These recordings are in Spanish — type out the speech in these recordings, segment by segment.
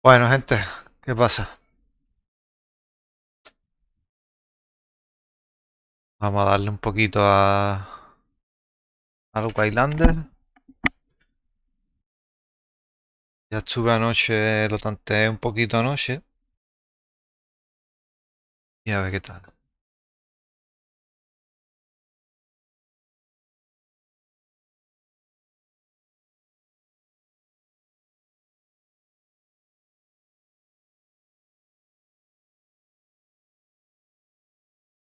Bueno, gente, ¿qué pasa? Vamos a darle un poquito a los Waylanders. Ya estuve anoche, lo tanteé un poquito anoche y a ver qué tal.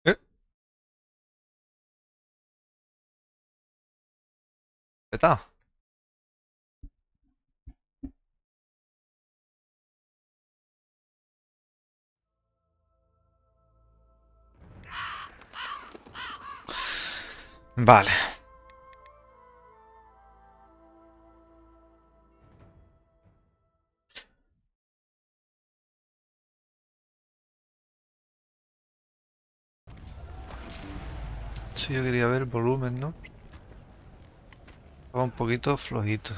¿Eh? ¿Qué tal? Vale. Sí, yo quería ver el volumen, ¿no? Estaba un poquito flojito.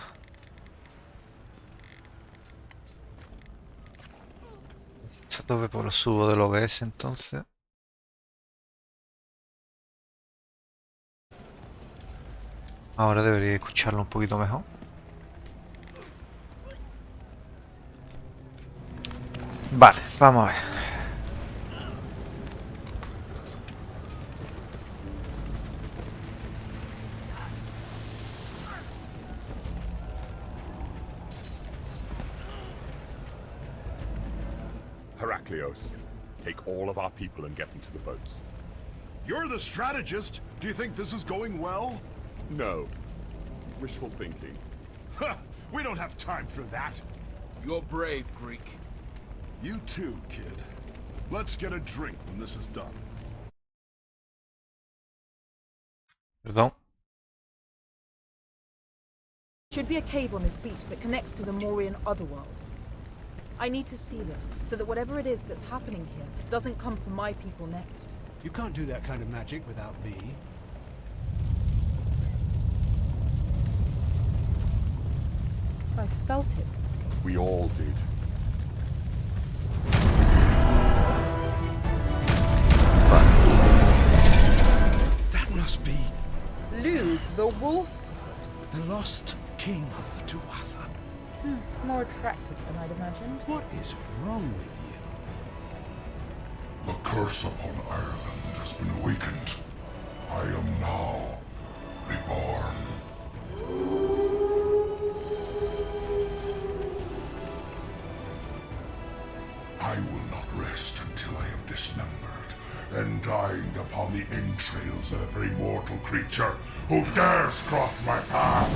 Está a tope por los subo del OBS entonces. Ahora debería escucharlo un poquito mejor. Vale, vamos a ver. Heraclios, take all of our people and get them to the boats. You're the strategist. Do you think this is going well? No. Wishful thinking. Huh, we don't have time for that. You're brave, Greek. You too, kid. Let's get a drink when this is done. Perdón. Should be a cave on this beach that connects to the Mauryan otherworld. I need to seal it, so that whatever it is that's happening here doesn't come for my people next. You can't do that kind of magic without me. I felt it. We all did. That must be Lugh, the wolf? the lost king of the Tuatha. More attractive than I'd imagined. What is wrong with you? The curse upon Ireland has been awakened. I am now reborn. I will not rest until I have dismembered and dined upon the entrails of every mortal creature who dares cross my path.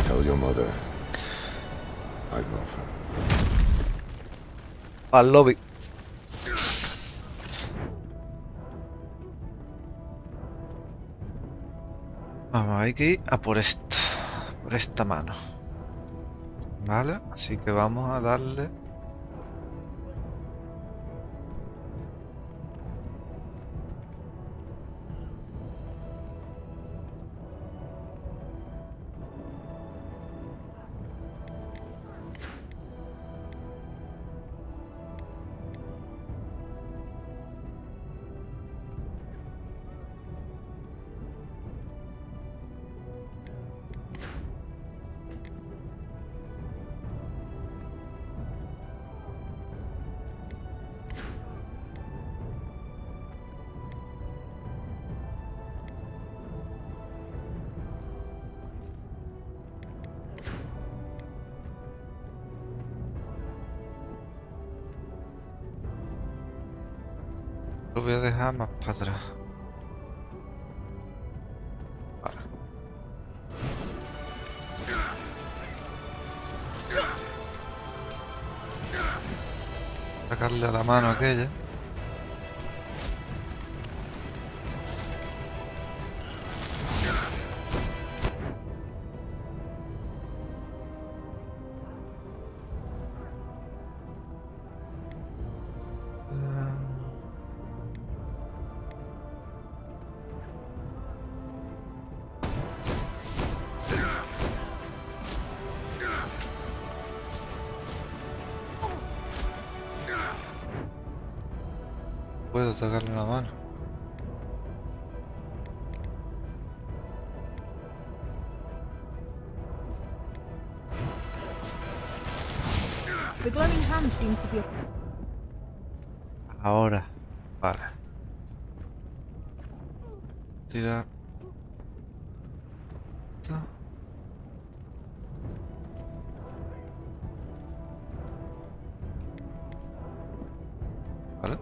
Tell your mother I love her. Al lobby. Vamos, hay que ir a por esta mano. Vale, así que vamos a darle. Lo voy a dejar más para atrás. Vale. Sacarle a la mano aquella. tocarle la mano. The glowing hand seems to be a... Ahora. Vale. Tira. Esto. Vale.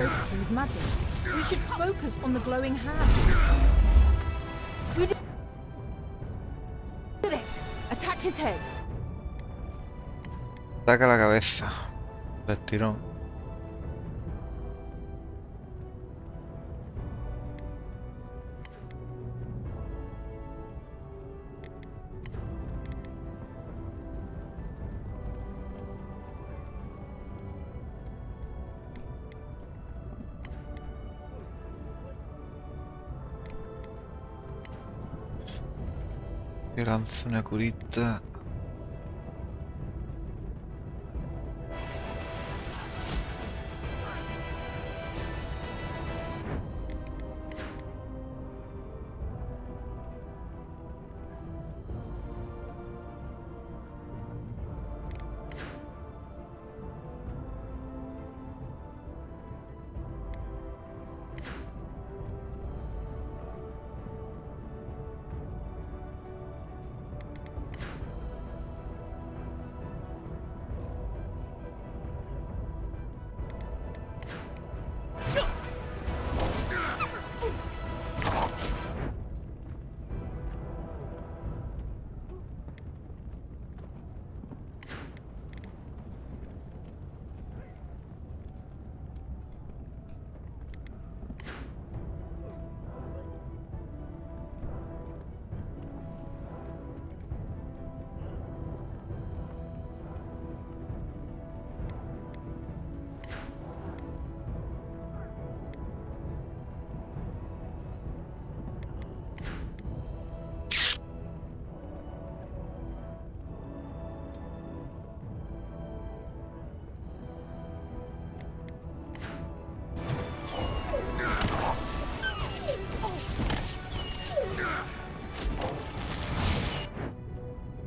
focus for his magic. We should focus on the glowing hand. We did it! Attack his head. Ataca la cabeza. Del tirón. Que lanza una curita.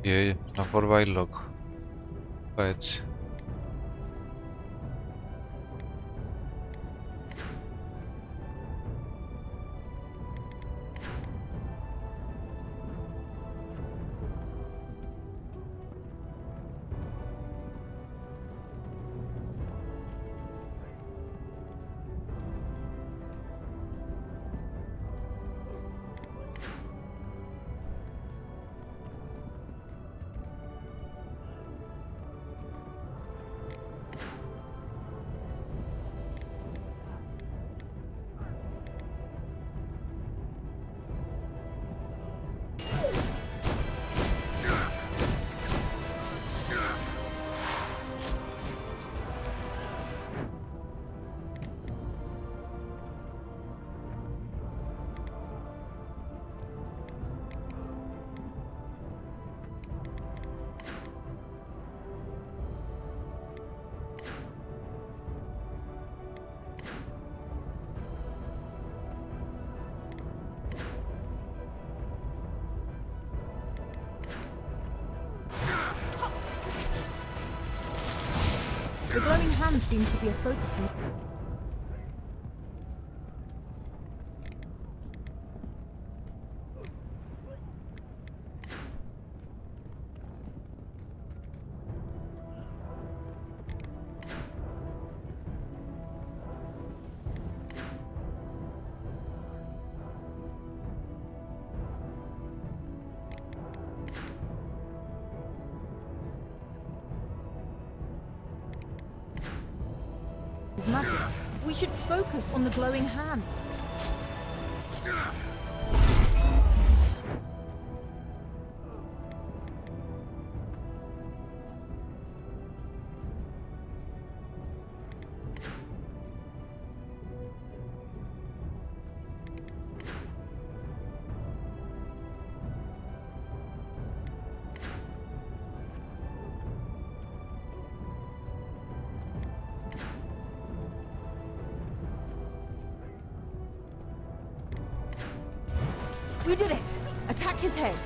Y oye, no por bailar loco. Pues. The glowing hand seems to be a focus for... his magic. We should focus on the glowing hand. We did it! Attack his head!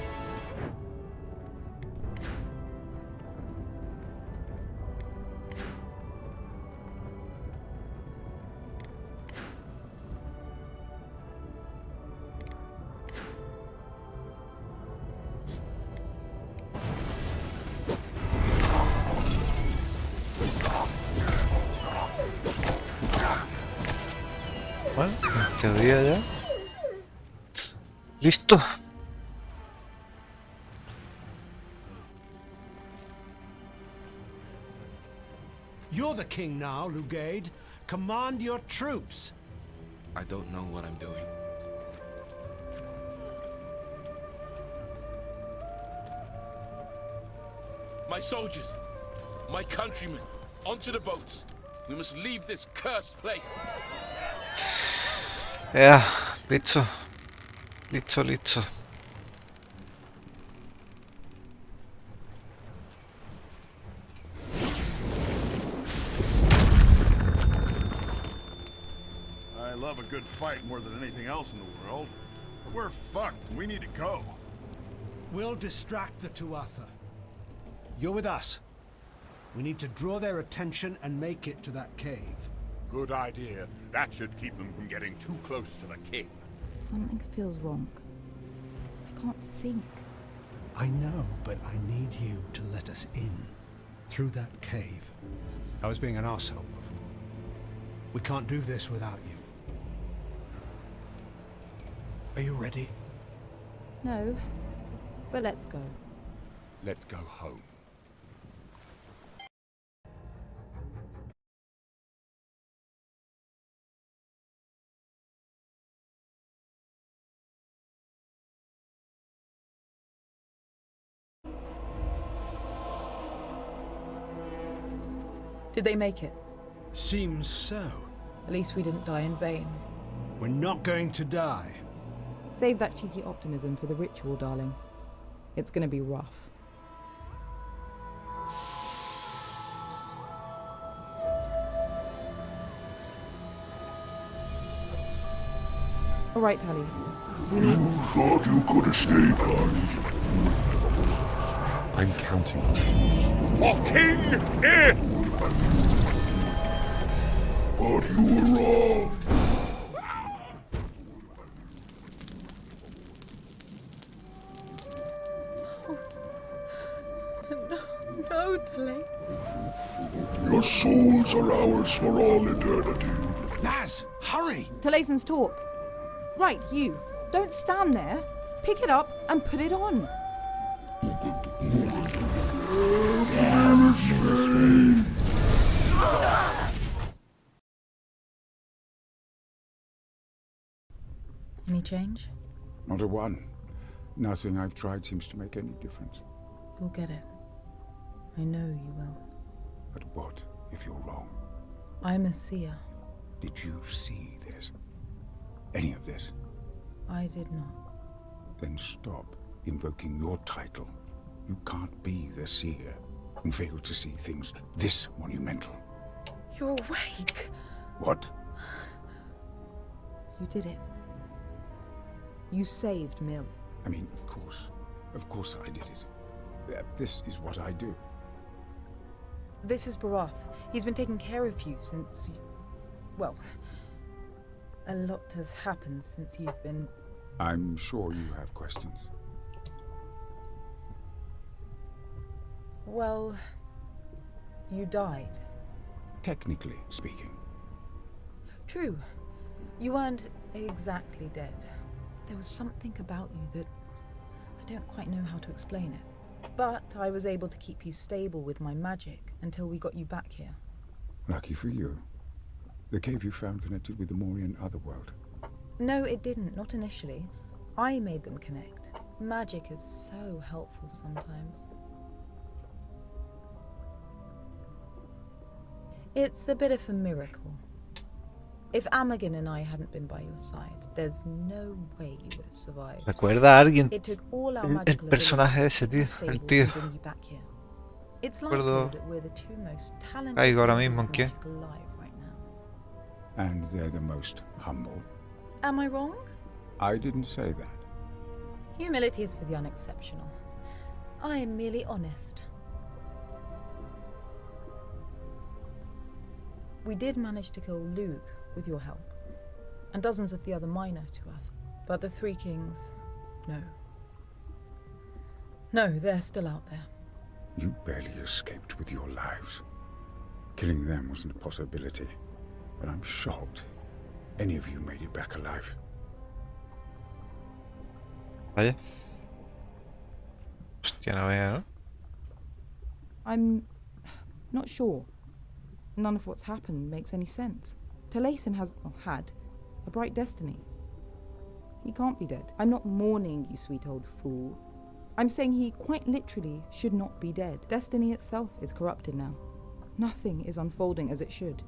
Bueno, en teoría ya. Listo. You're the king now, Lugade. Command your troops. I don't know what I'm doing. My soldiers, my countrymen, onto the boats. We must leave this cursed place. Ya, listo. Listo, listo. I love a good fight more than anything else in the world. But we're fucked. We need to go. We'll distract the Tuatha. You're with us. We need to draw their attention and make it to that cave. Good idea. That should keep them from getting too close to the king. Something feels wrong. I can't think. I know, but I need you to let us in. Through that cave. I was being an arsehole before. We can't do this without you. Are you ready? No, but let's go. Let's go home. Did they make it? Seems so. At least we didn't die in vain. We're not going to die. Save that cheeky optimism for the ritual, darling. It's gonna be rough. All right, Tally. We need... You thought you could escape us? I'm counting on you. For King Ith! But you were wrong. No, Tally. Your souls are ours for all eternity. Naz, hurry! Talazen's talk. Right, you. Don't stand there. Pick it up and put it on. Any change? Not a one. Nothing I've tried seems to make any difference. You'll get it. I know you will. But what if you're wrong? I'm a seer. Did you see this? Any of this? I did not. Then stop invoking your title. You can't be the seer and fail to see things this monumental. You're awake. What? You did it. You saved Mill. I mean, of course I did it. This is what I do. This is Barath. He's been taking care of you since... Well, a lot has happened since you've been... I'm sure you have questions. Well, you died. Technically speaking. True. You weren't exactly dead. There was something about you that... I don't quite know how to explain it. But I was able to keep you stable with my magic until we got you back here. Lucky for you. The cave you found connected with the Morian otherworld. No, it didn't. Not initially. I made them connect. Magic is so helpful sometimes. It's a bit of a miracle. If Amagen and I hadn't been by your side, there's no way you would have survived. Recuerda a alguien. It took all our El magical personaje abilities ese, to keep you tío. El stable tío. and bring you back here. It's likely Recuerdo. that we're the two most talented Caigo ahora wielders mismo, of ¿en qué? magic alive right now. And they're the most humble. Am I wrong? I didn't say that. Humility is for the unexceptional. I am merely honest. We did manage to kill Luke with your help, and dozens of the other minor Tuath. But the Three Kings, no. No, they're still out there. You barely escaped with your lives. Killing them wasn't a possibility, but I'm shocked any of you made it back alive. Vaya. Hostia, no vea, ¿no? I'm not sure. None of what's happened makes any sense. Talason has, or had, a bright destiny. He can't be dead. I'm not mourning, you sweet old fool. I'm saying he quite literally should not be dead. Destiny itself is corrupted now. Nothing is unfolding as it should.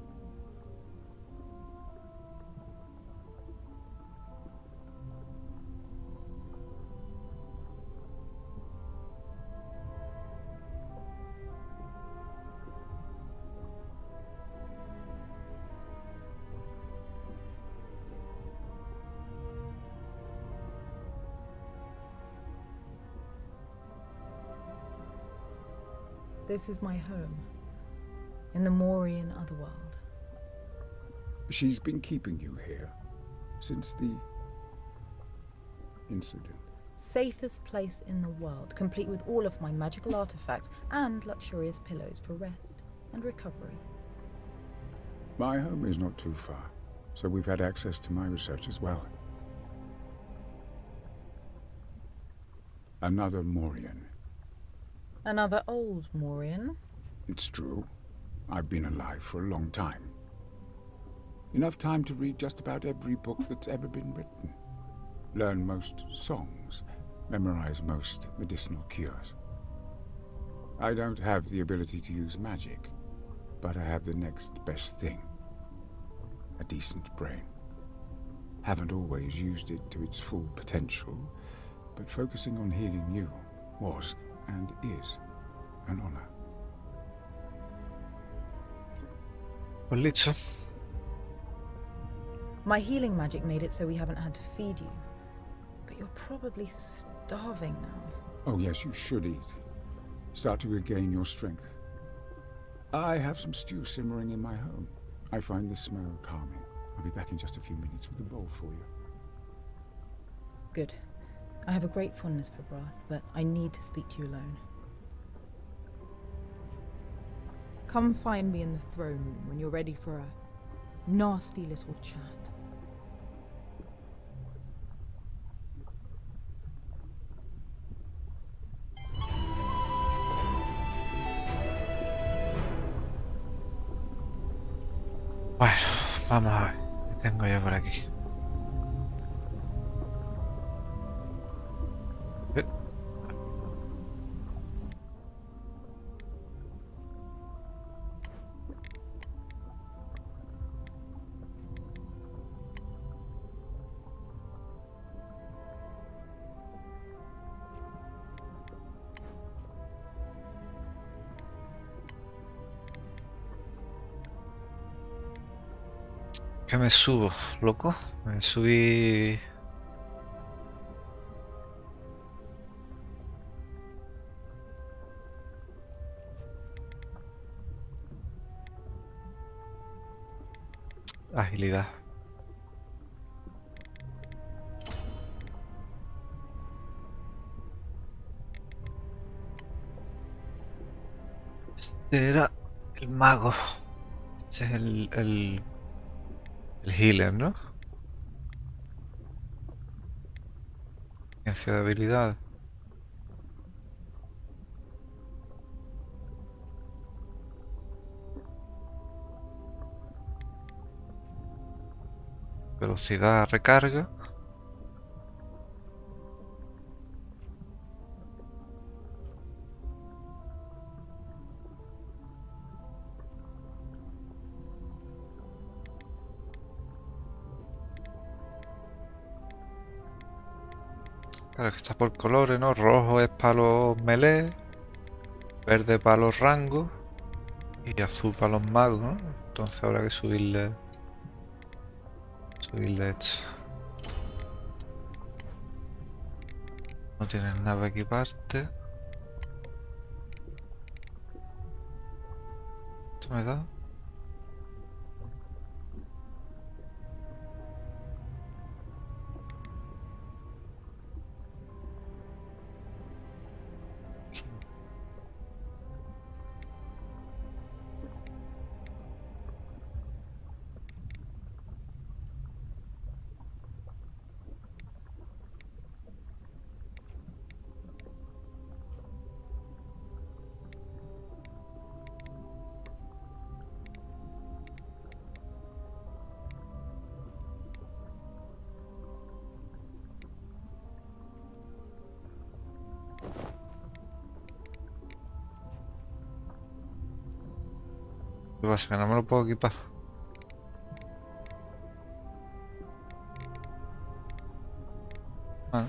This is my home, in the Morian otherworld. She's been keeping you here since the incident. Safest place in the world, complete with all of my magical artifacts and luxurious pillows for rest and recovery. My home is not too far, so we've had access to my research as well. Another Morian. Another old Morian? It's true. I've been alive for a long time. Enough time to read just about every book that's ever been written. Learn most songs. Memorize most medicinal cures. I don't have the ability to use magic, but I have the next best thing. A decent brain. Haven't always used it to its full potential, but focusing on healing you was and is an honor. Pues listo. My healing magic made it so we haven't had to feed you. But you're probably starving now. Oh yes, you should eat. Start to regain your strength. I have some stew simmering in my home. I find the smell calming. I'll be back in just a few minutes with a bowl for you. Good. I have a great fondness for broth, but I need to speak to you alone. Come find me in the throne room when you're ready for a nasty little chat. Bueno, vamos a ver. ¿Qué tengo yo por aquí? ¿Qué me subo, loco? Me subí... Agilidad. Este era el mago. Este es el healer, ¿no? Ciencia de habilidad. velocidad recarga. Claro que está por colores, ¿no? Rojo es para los melee, verde para los rangos y azul para los magos, ¿no? Entonces habrá que subirle esto. No tienes nada para equiparte. ¿Esto me da? ¿Qué pasa? Que no me lo puedo equipar. Ah,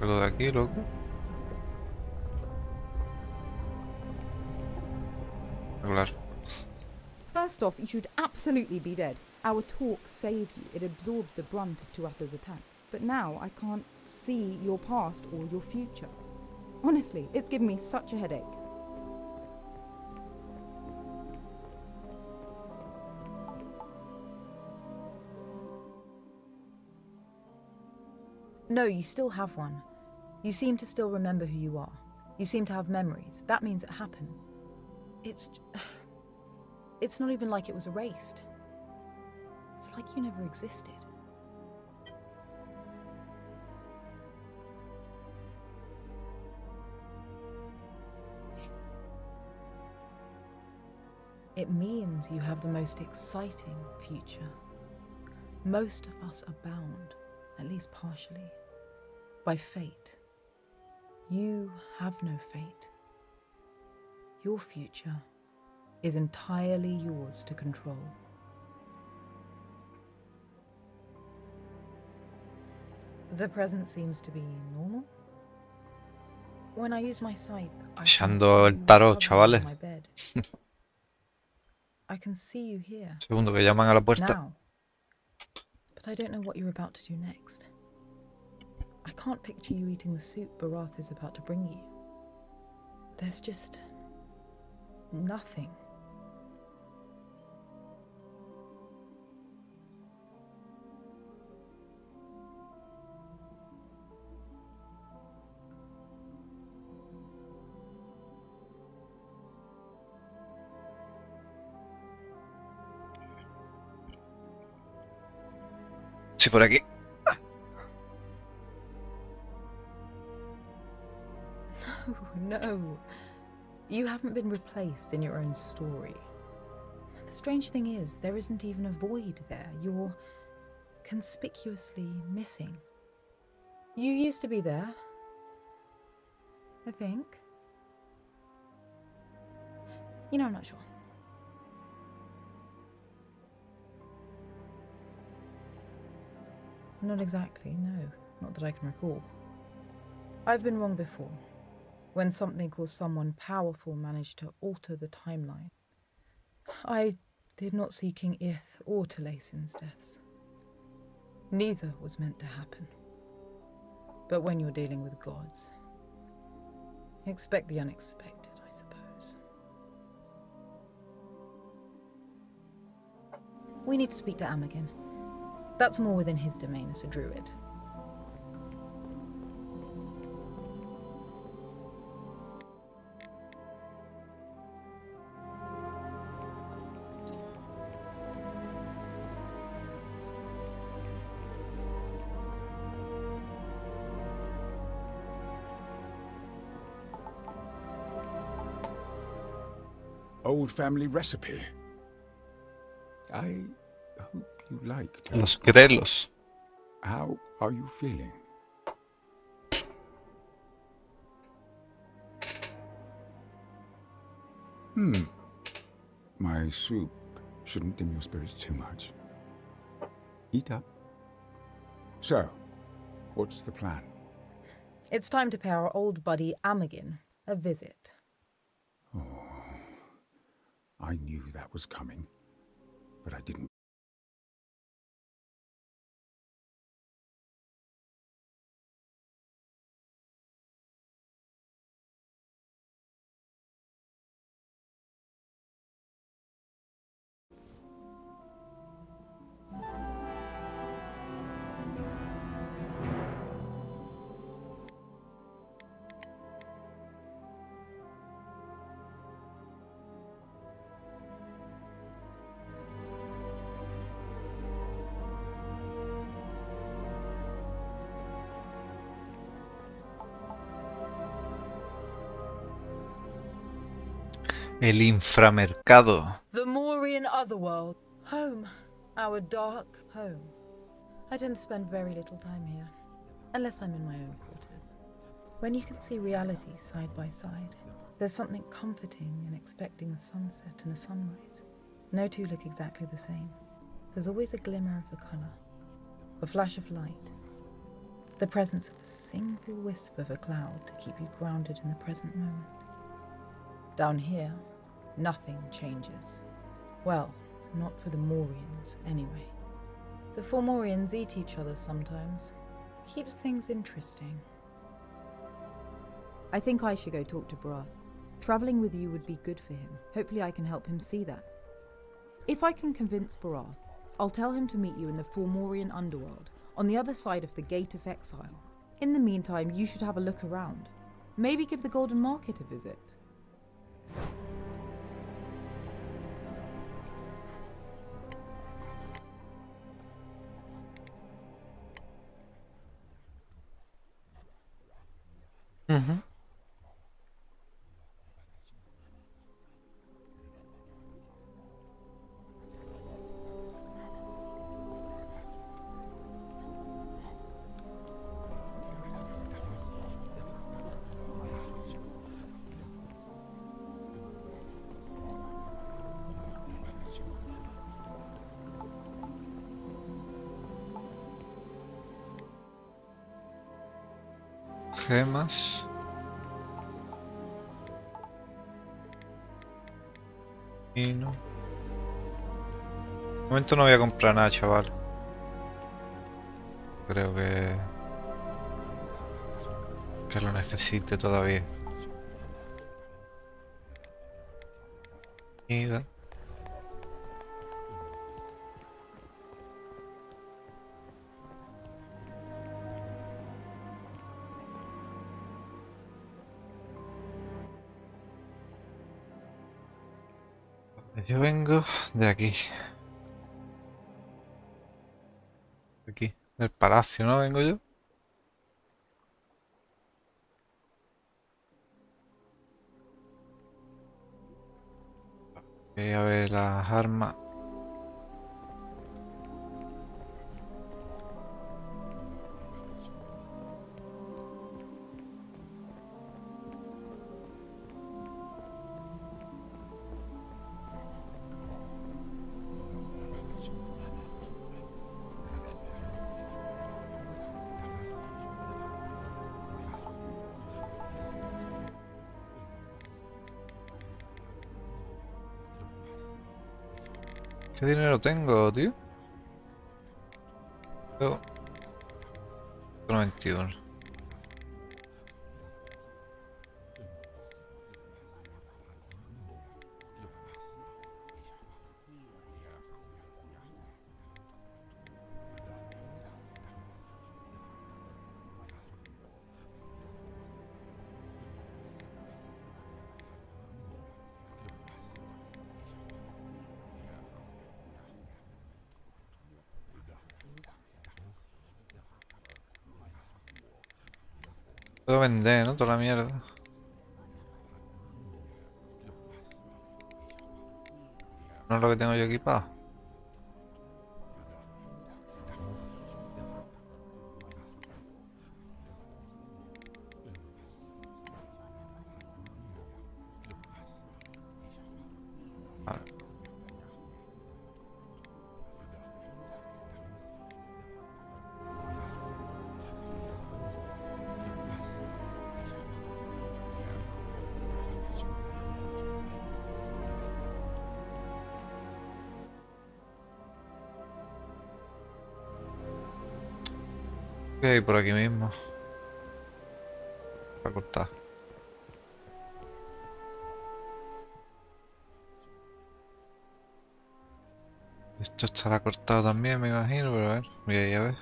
lo de aquí, loco. Regular. First off, you should absolutely be dead. Our talk saved you. It absorbed the brunt of Tuatha's attack. But now I can't see your past or your future. Honestly, it's given me such a headache. No, you still have one. You seem to still remember who you are. You seem to have memories. That means it happened. It's not even like it was erased. It's like you never existed. It means you have the most exciting future. Most of us are bound, at least partially, by fate. You have no fate. Your future is entirely yours to control. The present seems to be normal. When I use my sight, I can see Echando el you tarot, hovering chavales. on my bed. I can see you here. Segundo que llaman a la puerta. Now. But I don't know what you're about to do next. I can't picture you eating the soup Barath is about to bring you. There's just nothing. Sí, por aquí. No. You haven't been replaced in your own story. The strange thing is, there isn't even a void there. You're conspicuously missing. You used to be there, I think. You know, I'm not sure. Not exactly, no. Not that I can recall. I've been wrong before. When something or someone powerful managed to alter the timeline. I did not see King Ith or Talacin's deaths. Neither was meant to happen. But when you're dealing with gods, expect the unexpected, I suppose. We need to speak to Am again. That's more within his domain as a druid. Old family recipe. I hope you like it. Los grelos. How are you feeling? My soup shouldn't dim your spirits too much. Eat up. So, what's the plan? It's time to pay our old buddy Amagin a visit. Oh, I knew that was coming, but I didn't. El inframercado. The Maurian Otherworld. Home. Our dark home. I tend to spend very little time here, unless I'm in my own quarters. When you can see reality side by side, there's something comforting in expecting a sunset and a sunrise. No two look exactly the same. There's always a glimmer of a colour, a flash of light, the presence of a single wisp of a cloud to keep you grounded in the present moment. Down here, nothing changes. Well, not for the Maurians, anyway. The Fomorians eat each other sometimes. Keeps things interesting. I think I should go talk to Brath. Travelling with you would be good for him. Hopefully I can help him see that. If I can convince Brath, I'll tell him to meet you in the Fomorian underworld, on the other side of the Gate of Exile. In the meantime, you should have a look around. Maybe give the Golden Market a visit. Ujú. Gemas. Y no. De momento no voy a comprar nada, chaval. Creo que lo necesite todavía. Mira. Yo vengo de aquí. Aquí, del palacio, ¿no? Vengo yo. A ver las armas. ¿Qué dinero tengo, tío? Tengo 91. Puedo vender, ¿no? Toda la mierda. No es lo que tengo yo equipado. Vale. ¿Qué hay por aquí mismo? Para cortar. Esto estará cortado también, me imagino, pero a ver, voy a ir a ver.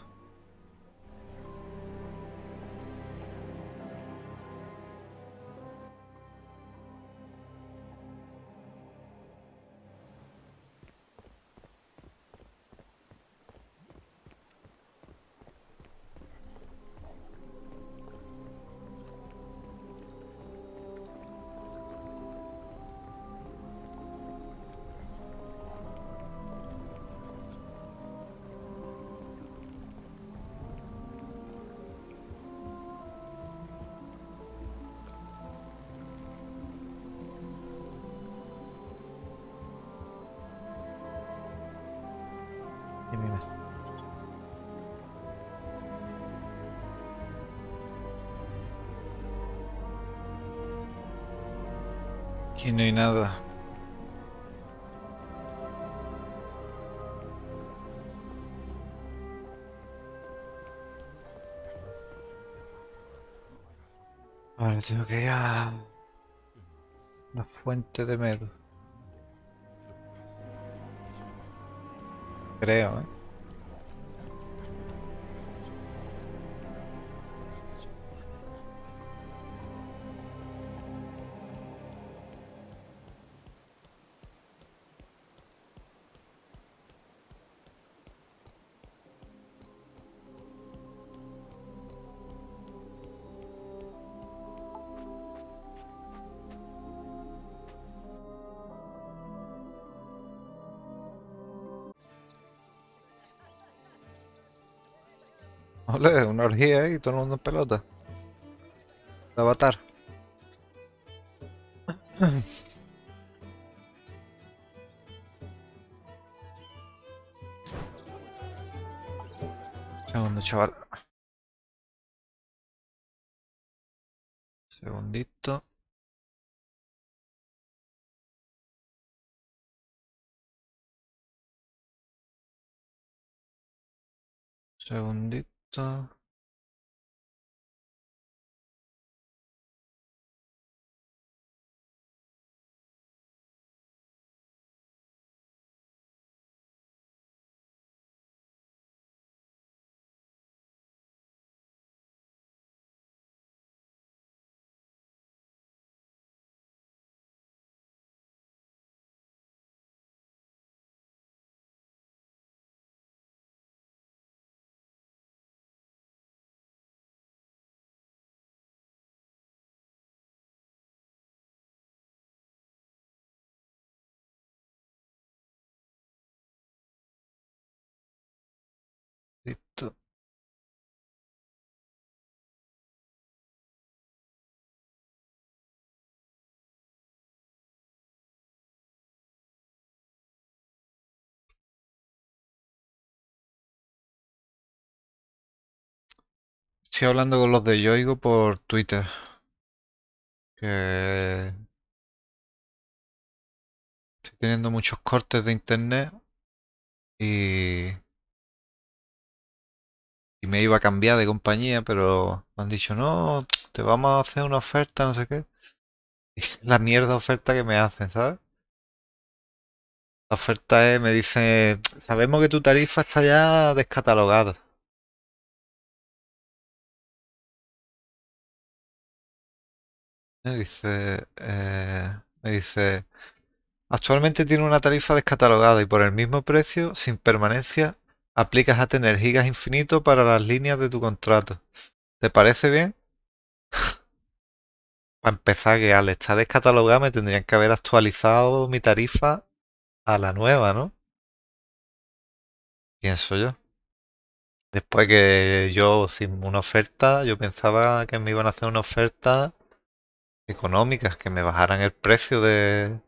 Y mira. Aquí no hay nada. Vale, tengo que ir a la fuente de Medu. Creo, ¿eh? Ole, una orgía ahí, todo el mundo en pelota. De Avatar. Segundo, chaval. Segundito. Segundito. Listo. Estoy hablando con los de Yoigo por Twitter. Que estoy teniendo muchos cortes de internet y, y me iba a cambiar de compañía, pero me han dicho, no, te vamos a hacer una oferta, no sé qué. Y la mierda oferta que me hacen, ¿sabes? La oferta es, me dice, sabemos que tu tarifa está ya descatalogada. Me dice, actualmente tiene una tarifa descatalogada y por el mismo precio, sin permanencia, aplicas a tener gigas infinito para las líneas de tu contrato. ¿Te parece bien? Para empezar, que al estar descatalogada me tendrían que haber actualizado mi tarifa a la nueva, ¿no? Pienso yo. Después que yo, sin una oferta, yo pensaba que me iban a hacer una oferta económica, que me bajaran el precio de...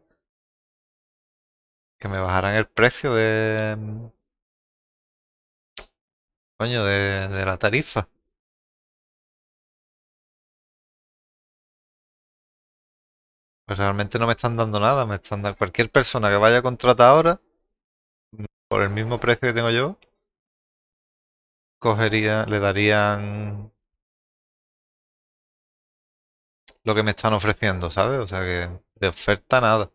Que me bajaran el precio de... Coño, de la tarifa. Pues realmente no me están dando nada, me están dando... Cualquier persona que vaya a contratar ahora, por el mismo precio que tengo yo, cogería, le darían lo que me están ofreciendo, ¿sabes? O sea que de oferta nada.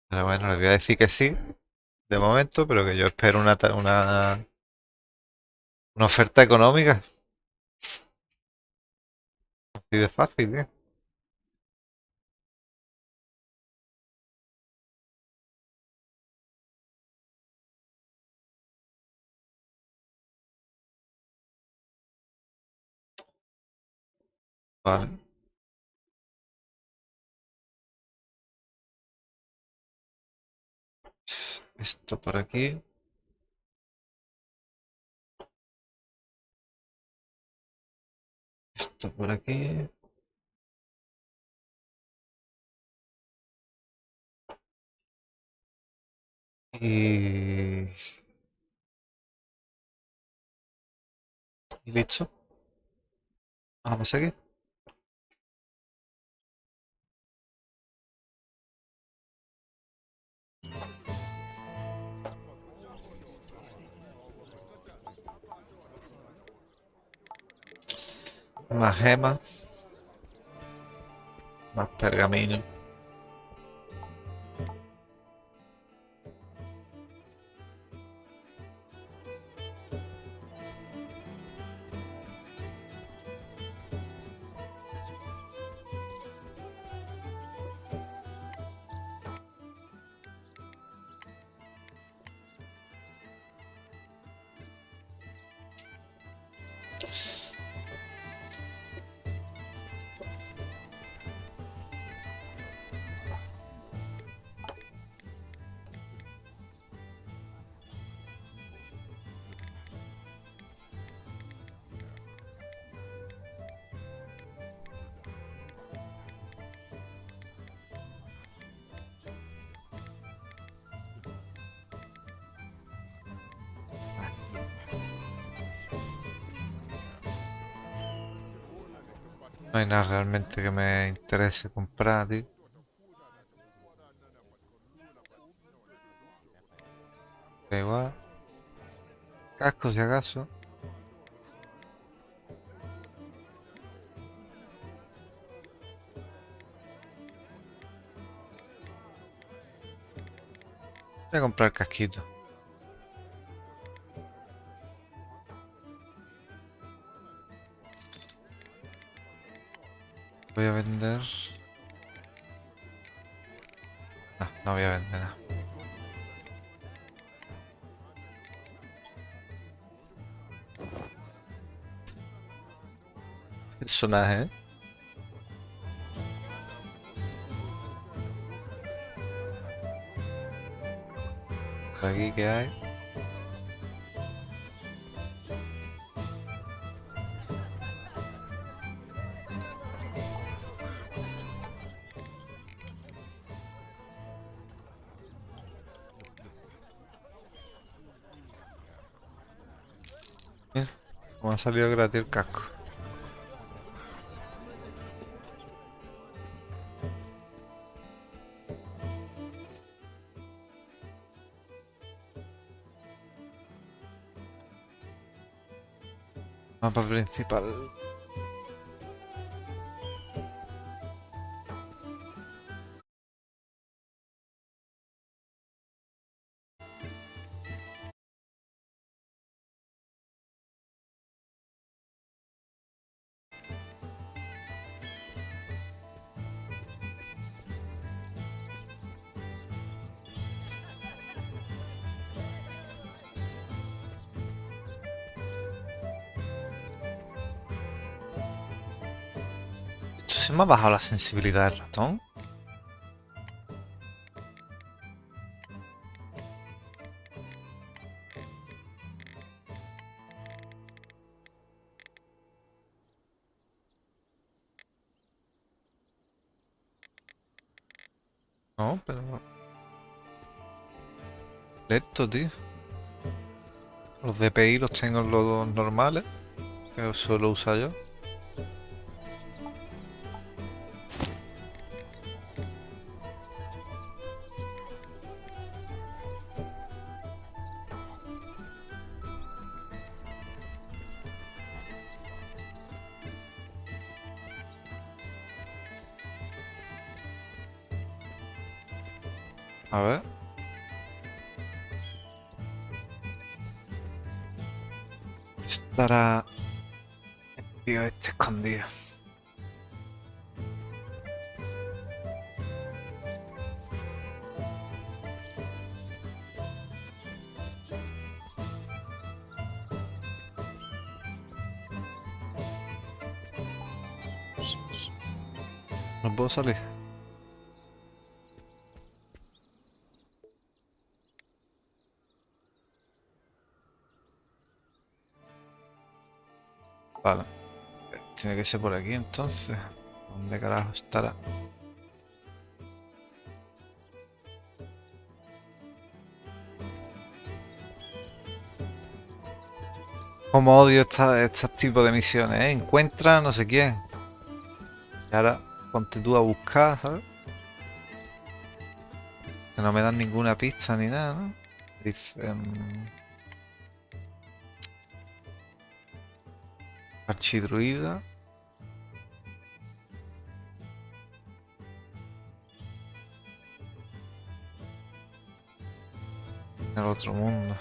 Pero bueno, les voy a decir que sí, de momento, pero que yo espero una oferta económica. Así de fácil, ¿eh? Vale. Esto por aquí. Esto por aquí. Y... y listo. Vamos a seguir. Más gemas. Más pergamino. No hay nada realmente que me interese comprar, tío. Da igual. Casco si acaso. Voy a comprar casquito. Voy a vender... No, no voy a vender nada. Personaje, ¿eh? Por aquí que hay. Mira, como ha salido gratis el casco. Mapa principal. se me ha bajado la sensibilidad del ratón. No, pero... Esto, tío. Los DPI los tengo en los normales, que suelo usar yo. A ver. Estará... Tío, este escondido. No puedo salir. Vale. Tiene que ser por aquí entonces. ¿Dónde carajo estará? Como odio estos tipos de misiones, ¿eh? Encuentra no sé quién. Y ahora ponte tú a buscar, ¿sabes? Que no me dan ninguna pista ni nada, ¿no? Dice... Archidruida. El otro mundo.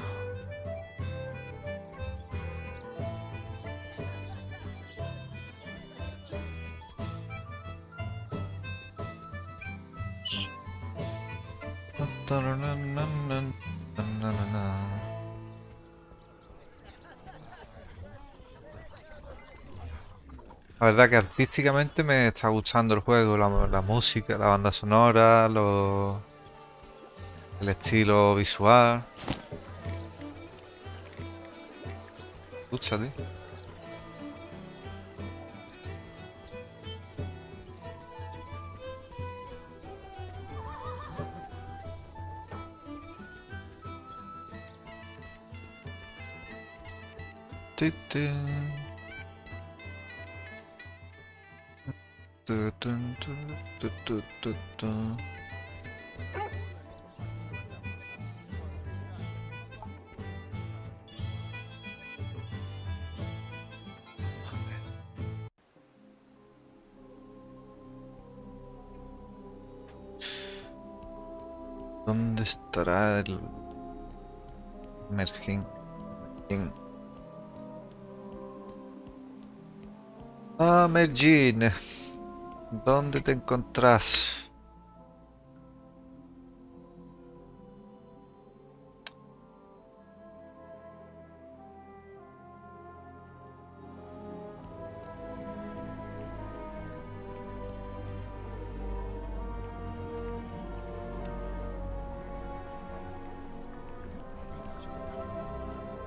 La verdad que artísticamente me está gustando el juego, la música, la banda sonora, el estilo visual. Me gusta, tío. Tu, tu. Tu, tu, tu, tu, tu, tu, tu. ¿Dónde estará el Mergin? Ah, Mergin, ¿dónde te encontrás?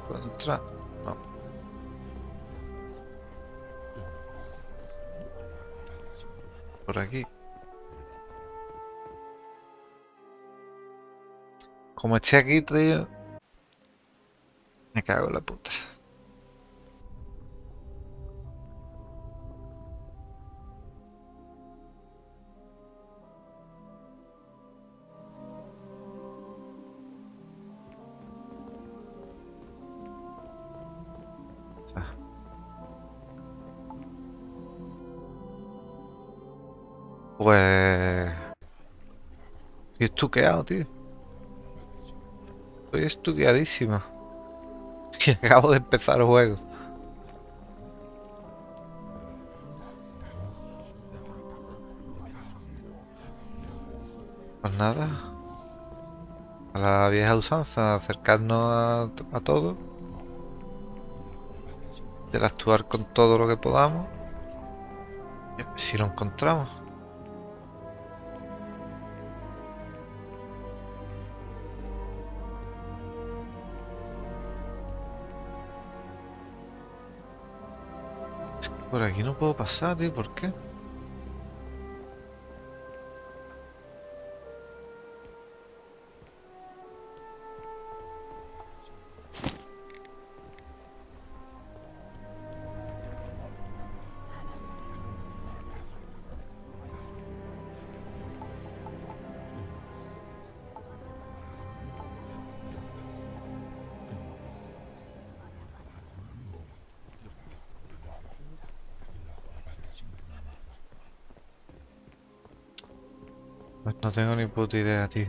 ¿Encuentra? No. Por aquí. Como esté aquí, tío. Me cago en la puta. Pues... Estoy estuqueado, tío. Estoy estuqueadísimo. Y acabo de empezar el juego. Pues nada. A la vieja usanza, acercarnos a todo. Interactuar con todo lo que podamos. Si lo encontramos. Es que por aquí no puedo pasar, tío. ¿Por qué? Pues no tengo ni puta idea, tío.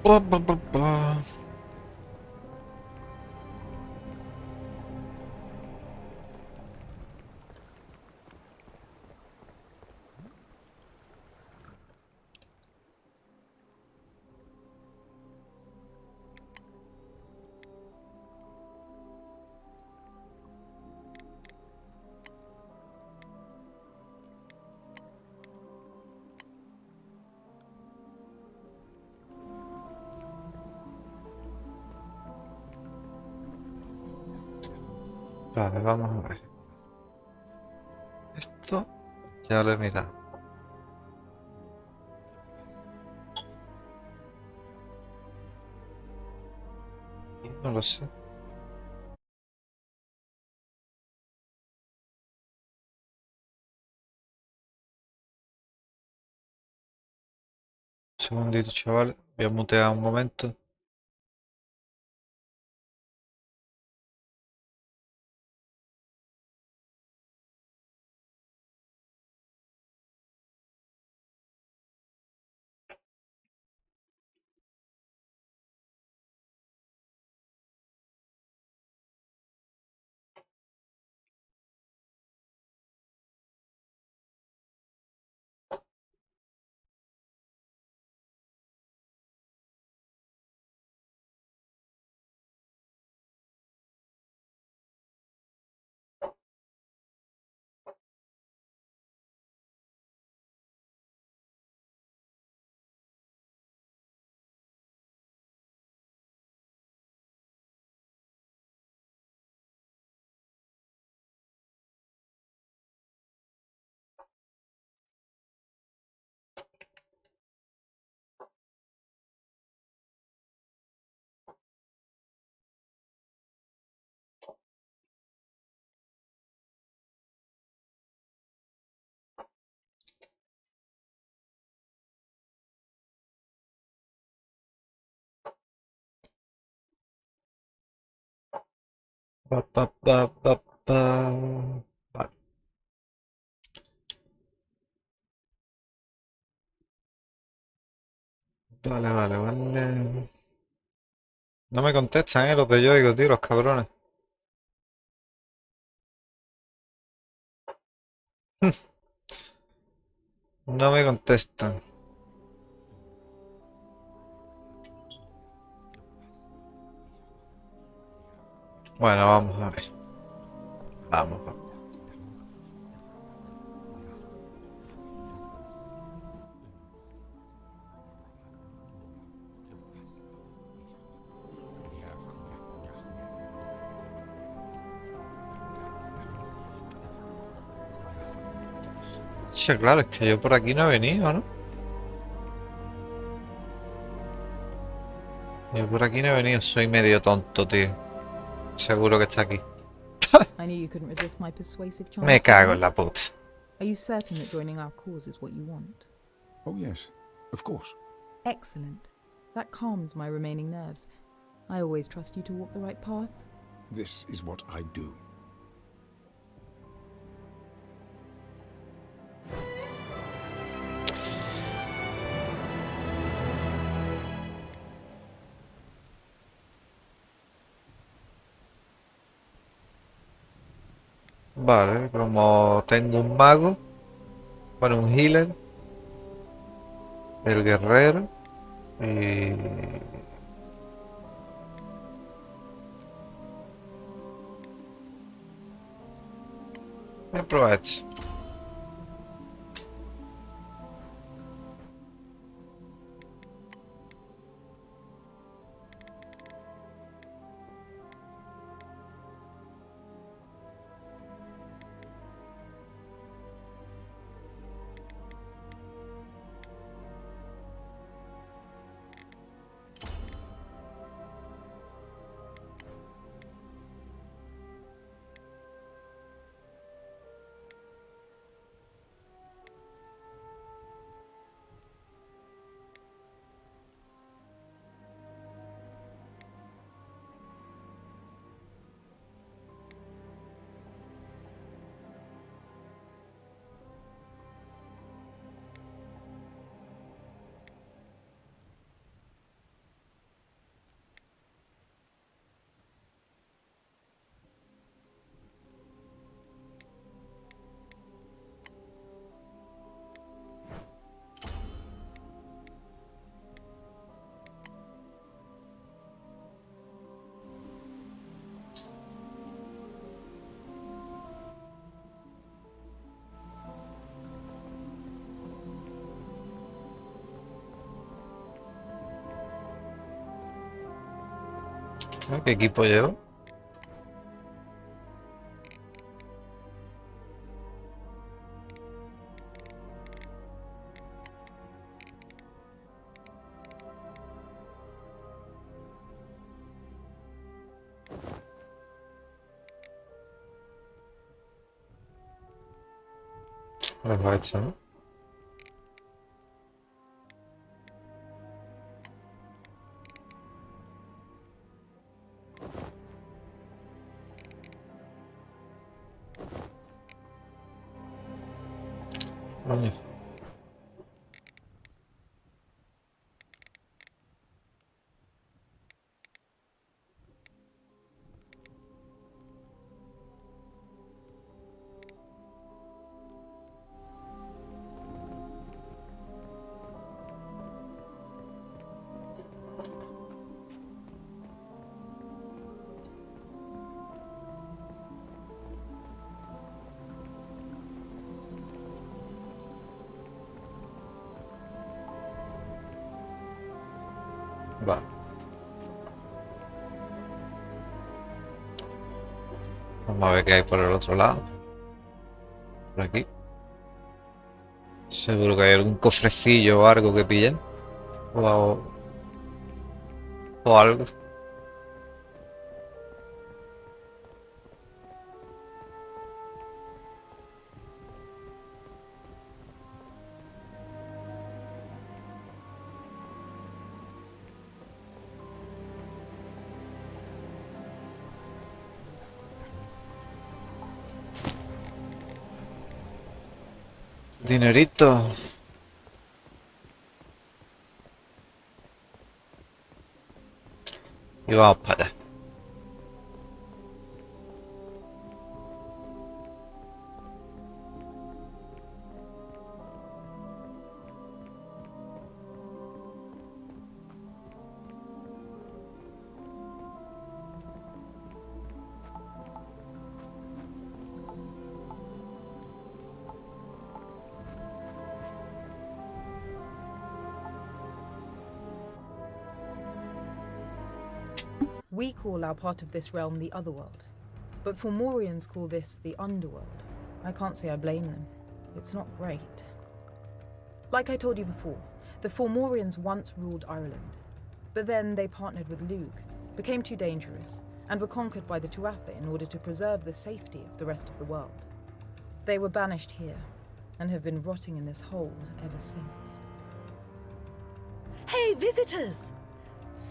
Ba, ba, ba, ba. Vale, vamos a ver. Esto ya lo he mirado. Y no lo sé. Un segundito, chaval. Voy a mutear un momento. Pa, pa, pa, pa, pa. Vale, vale, vale, vale. No me contestan, los de Yoigo, tío, los cabrones. No me contestan. Bueno, vamos a ver. Vamos, vamos. Sí, claro, es que yo por aquí no he venido, ¿no? Yo por aquí no he venido, soy medio tonto, tío. Seguro que está aquí. I knew you couldn't resist my persuasive Me charms. cago en la puta. Are you certain that joining our cause is what you want? Oh, yes, of course. Excellent. That calms my remaining nerves. I always trust you to walk the right path. This is what I do. Vale, como tengo un mago, bueno, un healer, el guerrero y... Voy a probar este. ¿Qué equipo llevo? Pues va hecho, ¿no? Coño. Va. Vamos a ver qué hay por el otro lado. Por aquí. Seguro que hay algún cofrecillo o algo que pillen. O, o algo. Dinerito. Y vamos para allá. We call our part of this realm the Otherworld, but Fomorians call this the Underworld. I can't say I blame them. It's not great. Like I told you before, the Fomorians once ruled Ireland, But then they partnered with Lug, became too dangerous, and were conquered by the Tuatha in order to preserve the safety of the rest of the world. They were banished here, and have been rotting in this hole ever since. Hey, visitors!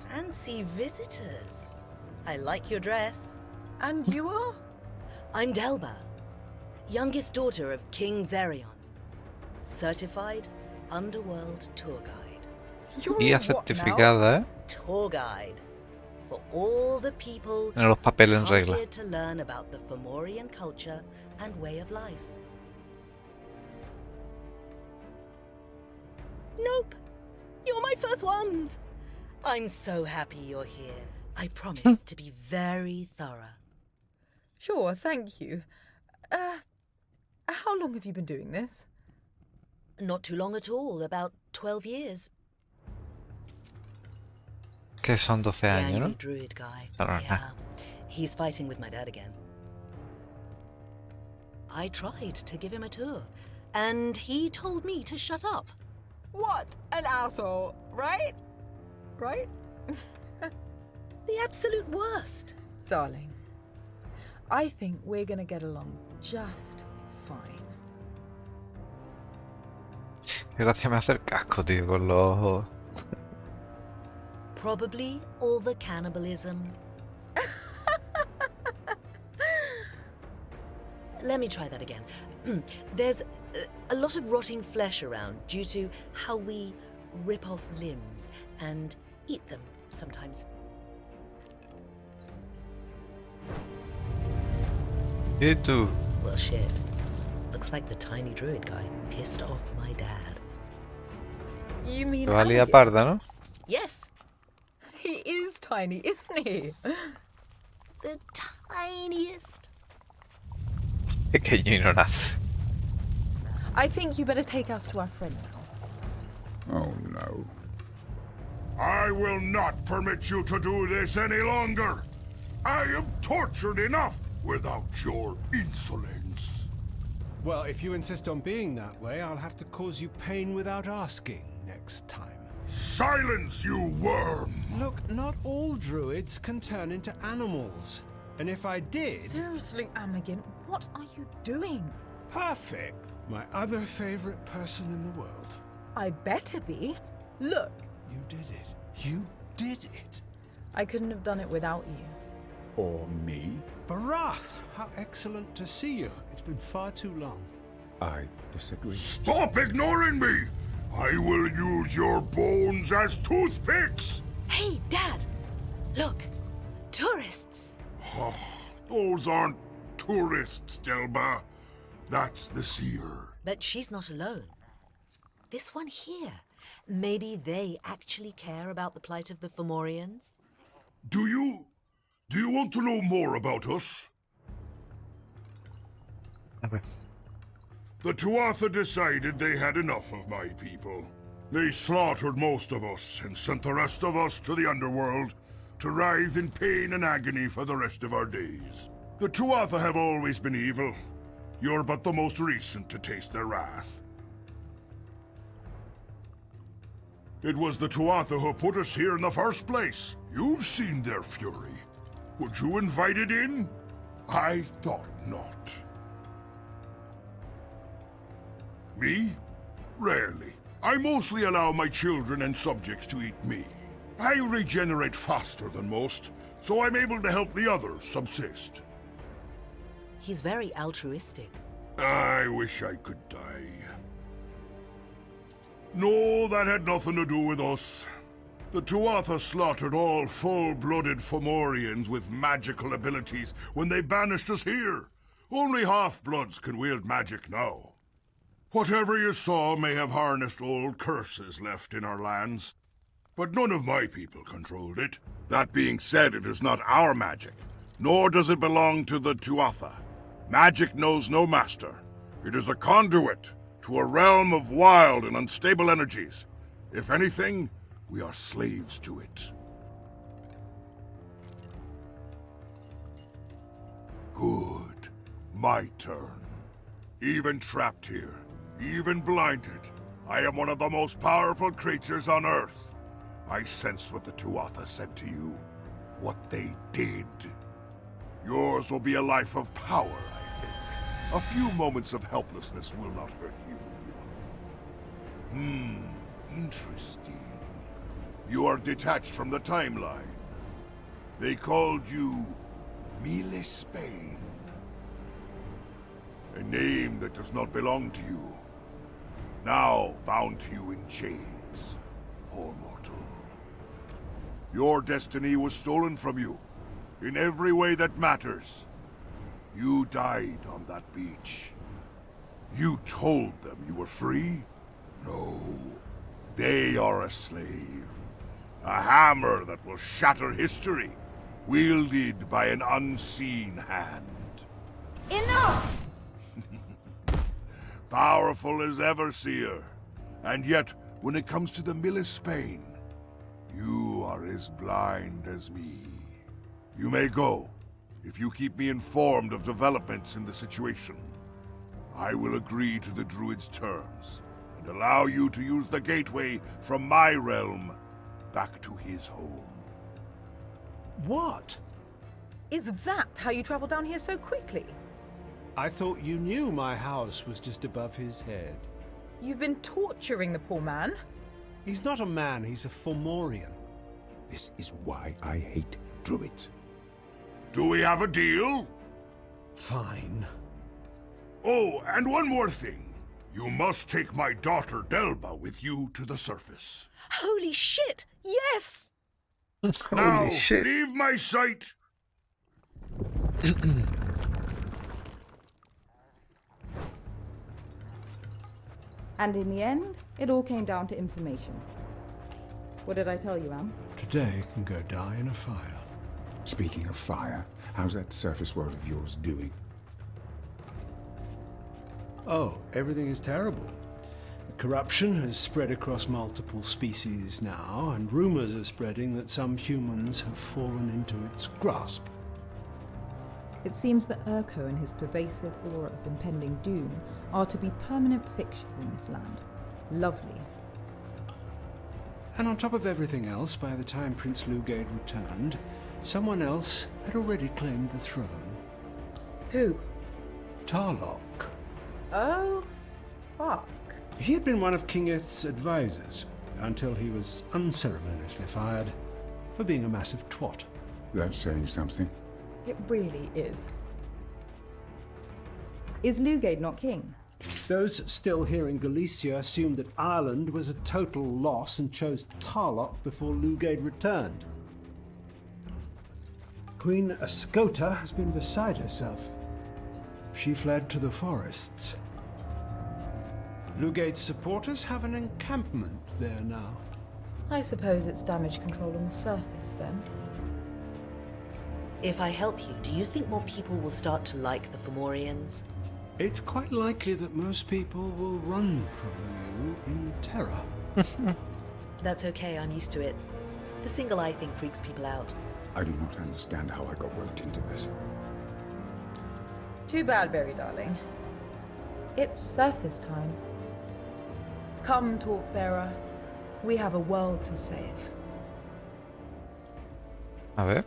Fancy visitors. I like your dress. And you are? I'm Delba, youngest daughter of King Zerion, certified underworld tour guide. You're Guía what now? certificada, ¿eh? Tour guide for all the people Tiene los papeles en who come regla. here to learn about the Fomorian culture and way of life. Nope, you're my first ones. I'm so happy you're here. I promise to be very thorough. Sure, thank you. How long have you been doing this? Not too long at all, about 12 years. Que son 12 The años, angry ¿no? druid guy. Eso no es Yeah, nada. he's fighting with my dad again. I tried to give him a tour, and he told me to shut up. What an asshole, right? Right? The absolute worst. Darling, I think we're gonna get along just fine. Qué gracia me hace el casco, tío, con los ojos. Probably all the cannibalism. Let me try that again. There's a lot of rotting flesh around due to how we rip off limbs and eat them sometimes. ¿Y tú? Well, shit. Looks like the tiny druid guy pissed off my dad. You mean Te valía Alligator? parda, ¿no? Yes, He is tiny, isn't he? the tiniest. Pequeño y no nace. I think you better take us to our friend now. Oh no. I will not permit you to do this any longer. I am tortured enough without your insolence. Well, if you insist on being that way, I'll have to cause you pain without asking next time. Silence, you worm! Look, not all druids can turn into animals. And if I did... Seriously, Amagin, what are you doing? Perfect. My other favorite person in the world. I better be. Look, You did it. You did it. I couldn't have done it without you. Or me? Barath, how excellent to see you. It's been far too long. I disagree. Stop ignoring me! I will use your bones as toothpicks! Hey, Dad! Look, tourists. Oh, those aren't tourists, Delba. That's the seer. But she's not alone. This one here. Maybe they actually care about the plight of the Fomorians? Do you want to know more about us? A ver. The Tuatha decided they had enough of my people. They slaughtered most of us and sent the rest of us to the underworld to writhe in pain and agony for the rest of our days. The Tuatha have always been evil. You're but the most recent to taste their wrath. It was the Tuatha who put us here in the first place. You've seen their fury. Would you invite it in? I thought not. Me? Rarely. I mostly allow my children and subjects to eat me. I regenerate faster than most, so I'm able to help the others subsist. He's very altruistic. I wish I could die. No, that had nothing to do with us. The Tuatha slaughtered all full-blooded Fomorians with magical abilities when they banished us here. Only half-bloods can wield magic now. Whatever you saw may have harnessed old curses left in our lands, but none of my people controlled it. That being said, it is not our magic, nor does it belong to the Tuatha. Magic knows no master. It is a conduit to a realm of wild and unstable energies. If anything, we are slaves to it. Good. My turn. Even trapped here, even blinded, I am one of the most powerful creatures on Earth. I sensed what the Tuatha said to you. What they did. Yours will be a life of power, I think. A few moments of helplessness will not hurt you. Interesting. You are detached from the timeline. They called you Mille Spain. A name that does not belong to you. Now bound to you in chains. Poor mortal. Your destiny was stolen from you. In every way that matters. You died on that beach. You told them you were free? No. They are a slave. A hammer that will shatter history. Wielded by an unseen hand. Enough! Powerful as Everseer. And yet, when it comes to the Mille Spain, you are as blind as me. You may go, if you keep me informed of developments in the situation. I will agree to the Druid's terms, and allow you to use the gateway from my realm back to his home. What? Is that how you travel down here so quickly? I thought you knew my house was just above his head. You've been torturing the poor man. He's not a man, he's a Fomorian. This is why I hate druids. Do we have a deal? Fine. Oh, and one more thing. You must take my daughter Delba with you to the surface. Holy shit! Yes! Now, Holy shit. leave my sight! And in the end, it all came down to information. What did I tell you, Am? Today can go die in a fire. Speaking of fire, how's that surface world of yours doing? Oh, everything is terrible. Corruption has spread across multiple species now, and rumors are spreading that some humans have fallen into its grasp. It seems that Urko and his pervasive aura of impending doom are to be permanent fixtures in this land. Lovely. And on top of everything else, by the time Prince Lugade returned, someone else had already claimed the throne. Who? Tarlok. Oh, fuck. He had been one of King Ith's advisors, until he was unceremoniously fired for being a massive twat. That's saying something. It really is. Is Lugade not king? Those still here in Galicia assumed that Ireland was a total loss and chose Tarlok before Lugade returned. Queen Ascota has been beside herself. She fled to the forests. Lugade's supporters have an encampment there now. I suppose it's damage control on the surface, then. If I help you, do you think more people will start to like the Fomorians? It's quite likely that most people will run from you in terror. That's okay, I'm used to it. The single eye thing freaks people out. I do not understand how I got roped into this. Too bad, Berry darling. It's surface time. Come, Torchbearer. We have a world to save. A ver.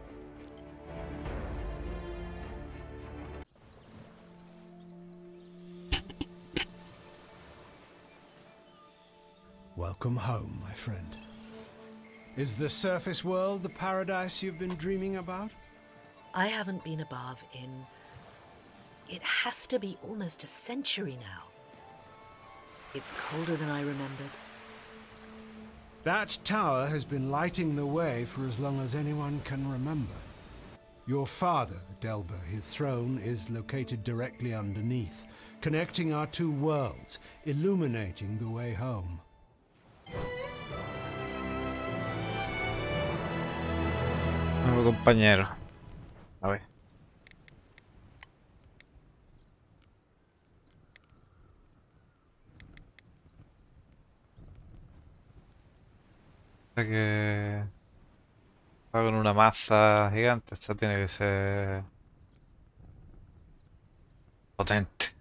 Welcome home, my friend. Is the surface world the paradise you've been dreaming about? I haven't been above in... It has to be almost a century now. It's colder than I remembered. That tower has been lighting the way for as long as anyone can remember. Your father, Delba, his throne is located directly underneath, connecting our two worlds, illuminating the way home. Nuevo compañero. A ver. Que va con una masa gigante, esta tiene que ser potente.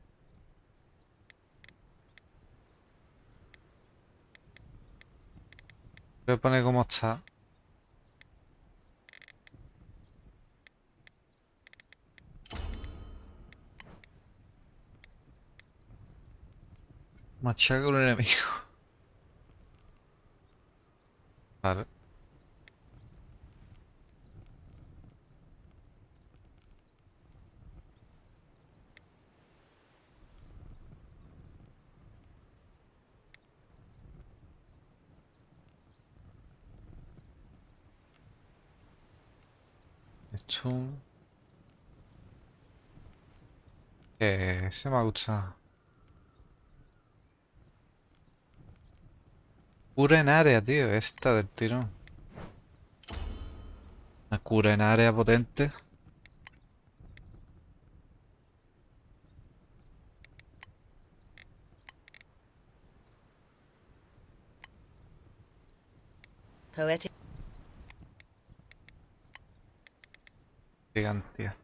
Voy a poner como está. Machaca un enemigo. Vale. Esto. Se me ha gustado. Cura en área, tío. Esta del tirón. Una cura en área potente. Poetic Gigantía.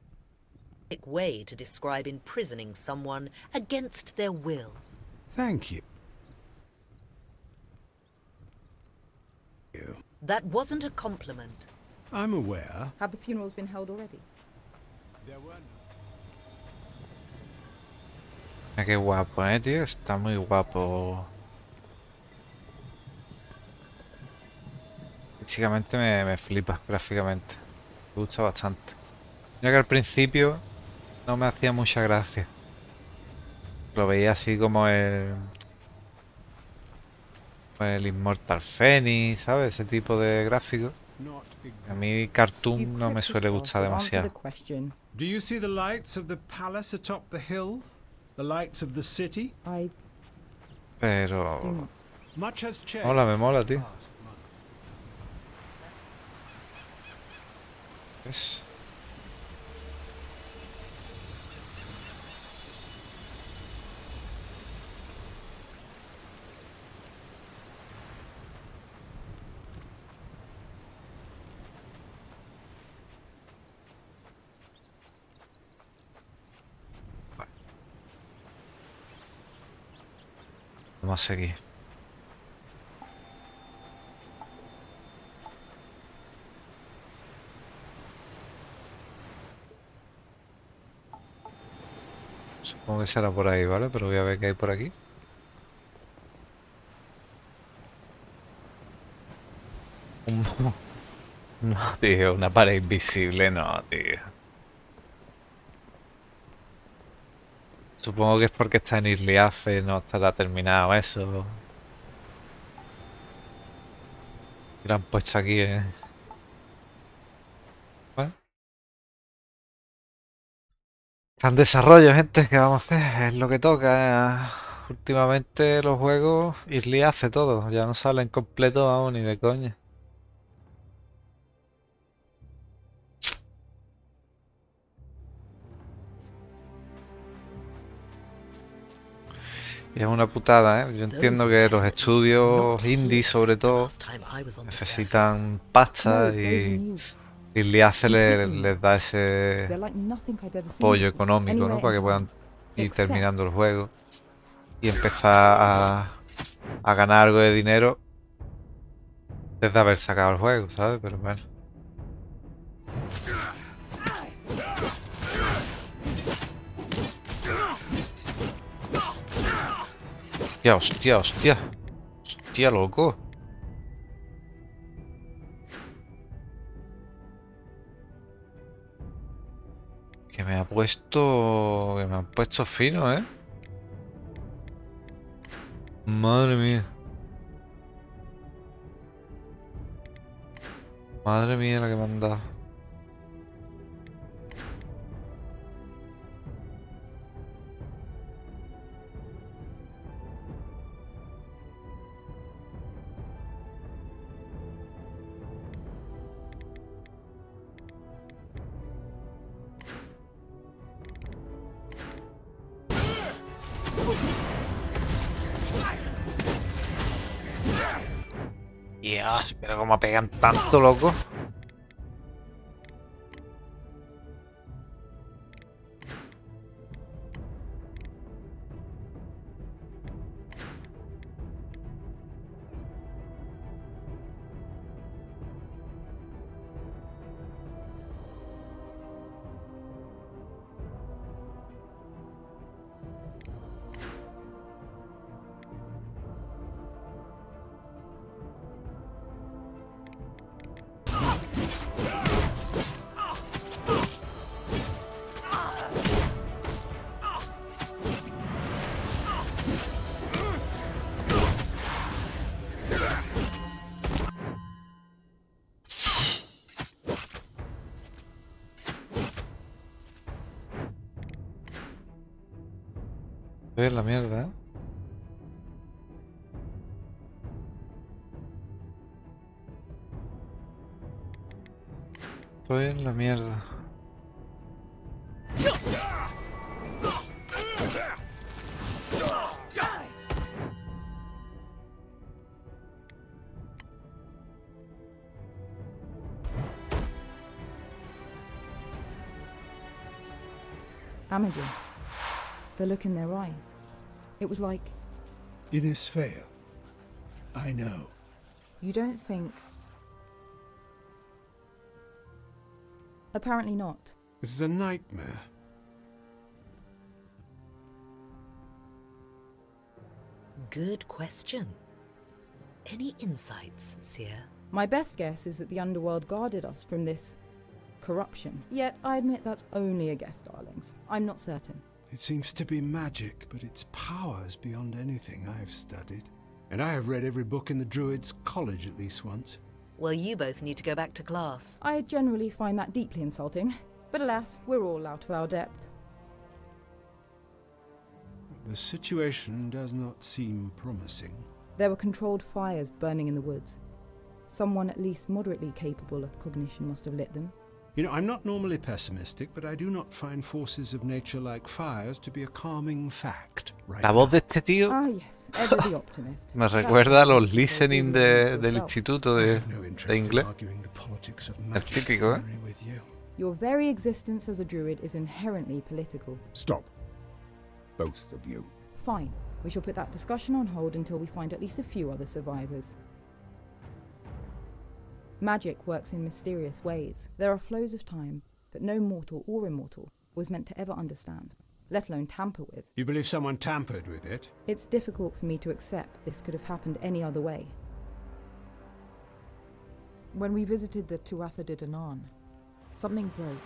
way to describe imprisoning someone against their will. Thank you. That wasn't a compliment. I'm aware. Have the funerals been held already? Mira qué guapo, tío. Está muy guapo. Físicamente me flipa gráficamente. Me gusta bastante. Mira que al principio no me hacía mucha gracia. Lo veía así como el Immortal Phoenix, ¿sabes? Ese tipo de gráfico. A mí cartoon no me suele gustar demasiado. Do you see the lights of the palace atop the hill? The lights of the city? Pero... Much has changed. Mola, me mola, tío. ¿Ves? Vamos a seguir. Supongo que será por ahí, ¿vale? Pero voy a ver qué hay por aquí. No, tío, una pared invisible, no, tío. Supongo que es porque está en Isliafe, no estará terminado eso. Y lo han puesto aquí, Bueno. Está en desarrollo, gente, ¿qué vamos a hacer? Es lo que toca. Últimamente los juegos Isliafe todo, ya no salen completos aún ni de coña. Y es una putada, ¿eh? Yo entiendo que los estudios indie, sobre todo, necesitan pasta y Isliafe les da ese apoyo económico, ¿no? Para que puedan ir terminando el juego y empezar a ganar algo de dinero desde haber sacado el juego, ¿sabes? Pero bueno. Hostia, hostia, hostia. Hostia, loco. Que me ha puesto... Que me han puesto fino, ¿eh? Madre mía. Madre mía la que me han dado. Dios, pero como pegan tanto, loco. Estoy en la mierda, ¿eh? Estoy en la mierda. Imogen. The look in their eyes. It was like... Inisfea. I know. You don't think... Apparently not. This is a nightmare. Good question. Any insights, Seer? My best guess is that the underworld guarded us from this corruption. Yet I admit that's only a guess, darlings. I'm not certain. It seems to be magic, but its power is beyond anything I've studied. And I have read every book in the Druids' College at least once. Well, you both need to go back to class. I generally find that deeply insulting. But alas, we're all out of our depth. The situation does not seem promising. There were controlled fires burning in the woods. Someone at least moderately capable of cognition must have lit them. You know, I'm not normally pessimistic, but I do not find forces of nature like fires to be a calming fact. Right La voz de este tío Ah, yes, ever the optimist. me That's recuerda a why los you listening control all the events del yourself. instituto I de have no interest in inglés. arguing the politics of El magic típico, ¿eh? theory with you. Your very existence as a druid is inherently political. Stop. Both of you. Fine. We shall put that discussion on hold until we find at least a few other survivors. Magic works in mysterious ways. There are flows of time that no mortal or immortal was meant to ever understand, let alone tamper with. You believe someone tampered with it? It's difficult for me to accept this could have happened any other way. When we visited the Tuatha De Danann, something broke.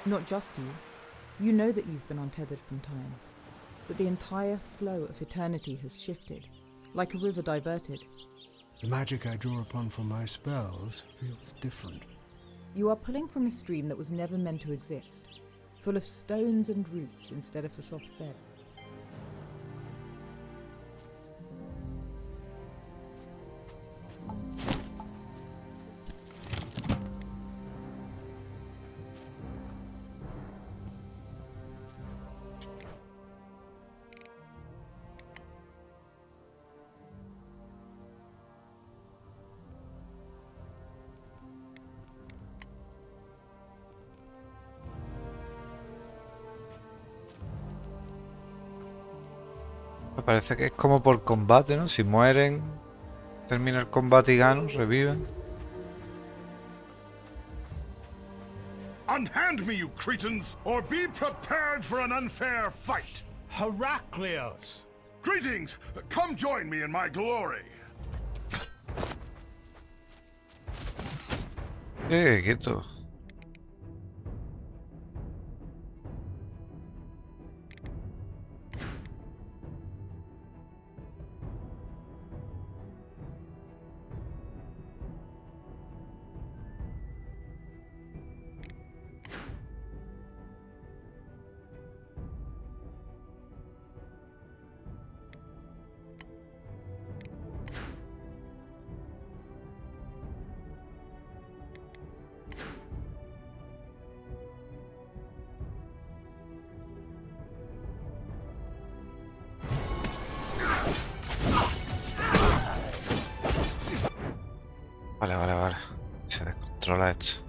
Not just you. You know that you've been untethered from time. But the entire flow of eternity has shifted, like a river diverted. The magic I draw upon for my spells feels different. You are pulling from a stream that was never meant to exist, full of stones and roots instead of a soft bed. Me parece que es como por combate, ¿no? Si mueren, termina el combate y ganan, reviven. Unhand me, you cretins, or be prepared for an unfair fight! Heraclius! Greetings! Come join me in my glory! Quieto. Vale. Se descontrola esto.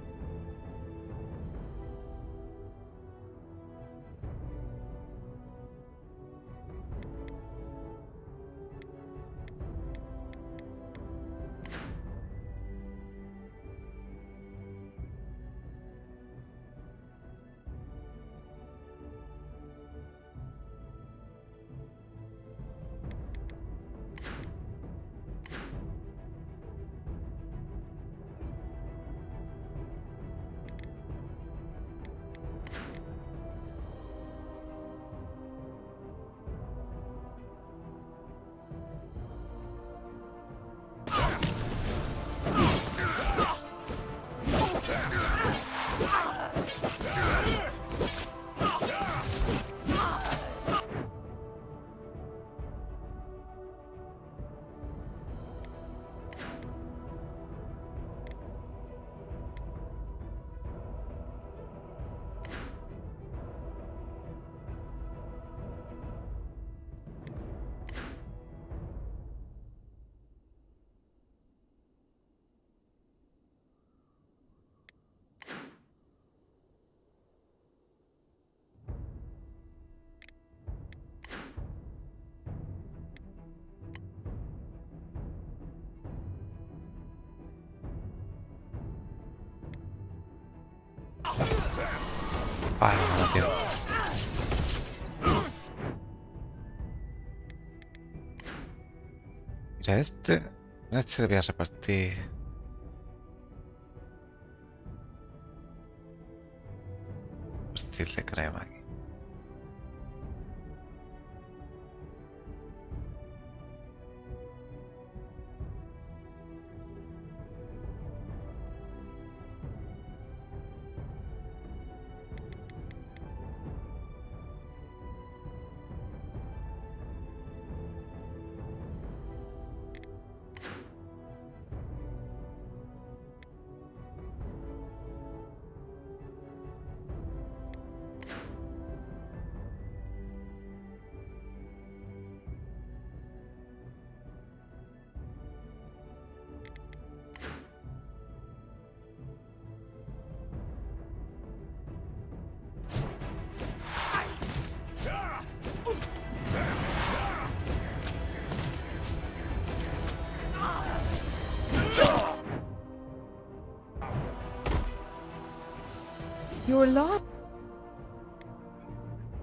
Ah, no, tío. Mira, este le voy a repartir. Repartirle crema aquí. You're alive.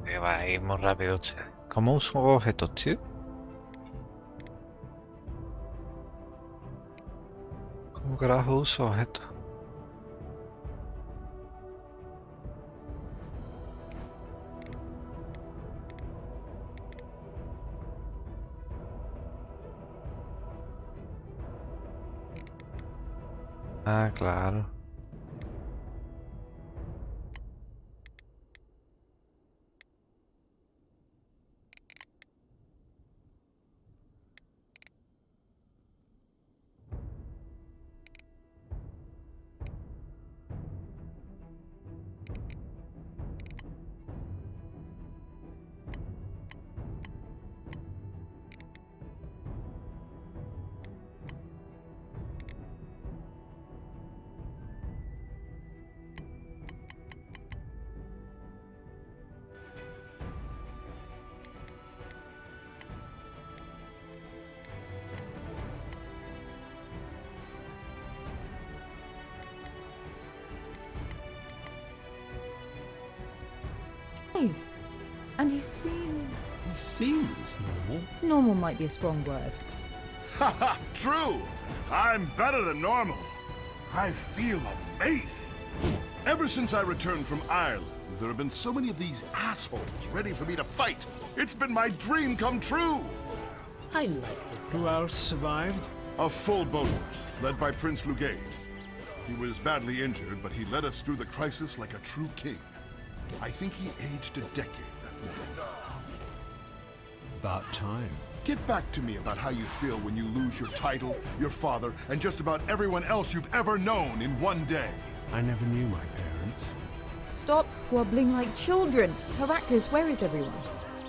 Que va a ir muy rápido usted. ¿Cómo uso objetos, tío? ¿Cómo carajo uso objetos? Ah, claro. And you seem... He seems normal. Normal might be a strong word. Haha, true! I'm better than normal. I feel amazing. Ever since I returned from Ireland, there have been so many of these assholes ready for me to fight. It's been my dream come true. I like this guy. Who else survived? A full bonus, led by Prince Lugate. He was badly injured, but he led us through the crisis like a true king. I think he aged a decade that morning. About time. Get back to me about how you feel when you lose your title, your father, and just about everyone else you've ever known in one day. I never knew my parents. Stop squabbling like children. Heracles, where is everyone?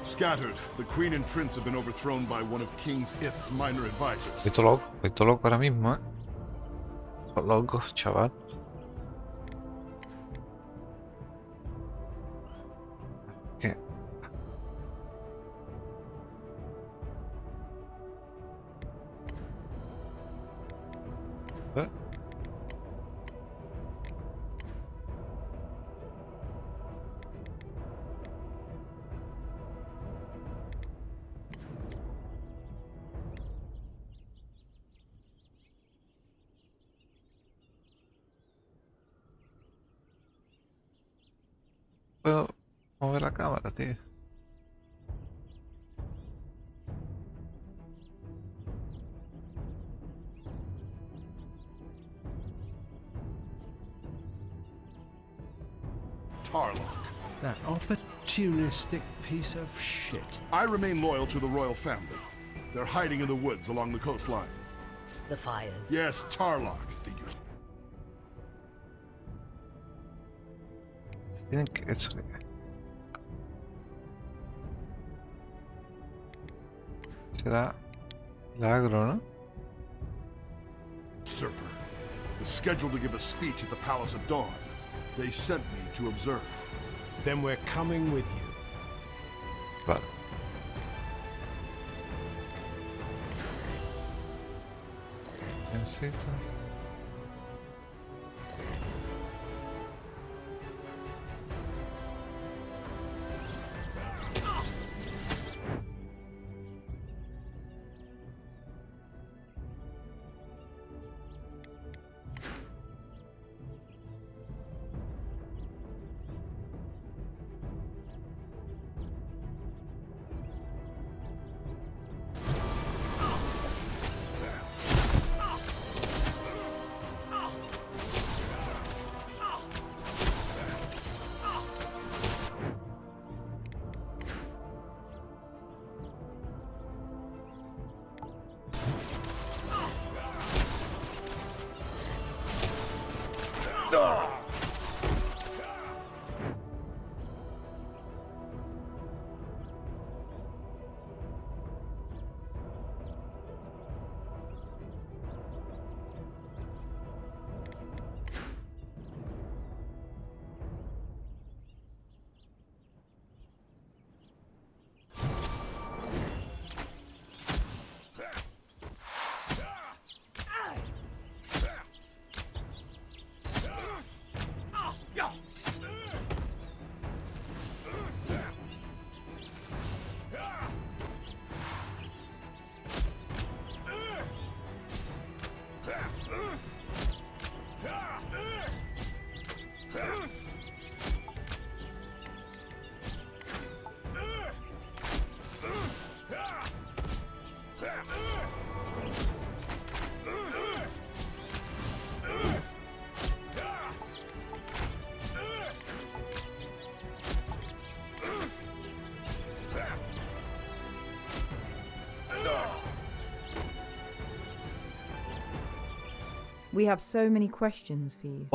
Scattered. The Queen and Prince have been overthrown by one of King Ith's minor advisors. Estoy todo loco ahora mismo, ¿eh? Todo loco, chaval. ¿Qué? ¿Eh? Puedo mover la cámara, tío. Tarlock. That opportunistic piece of shit. I remain loyal to the royal family. They're hiding in the woods along the coastline. The fires. Yes, Tarlock. They used. Tienen que... Eso... Será... Lagro, ¿no? Usurper is scheduled to give a speech at the Palace of Dawn. They sent me to observe. Then we're coming with you. Vale. Necesito... We have so many questions for you.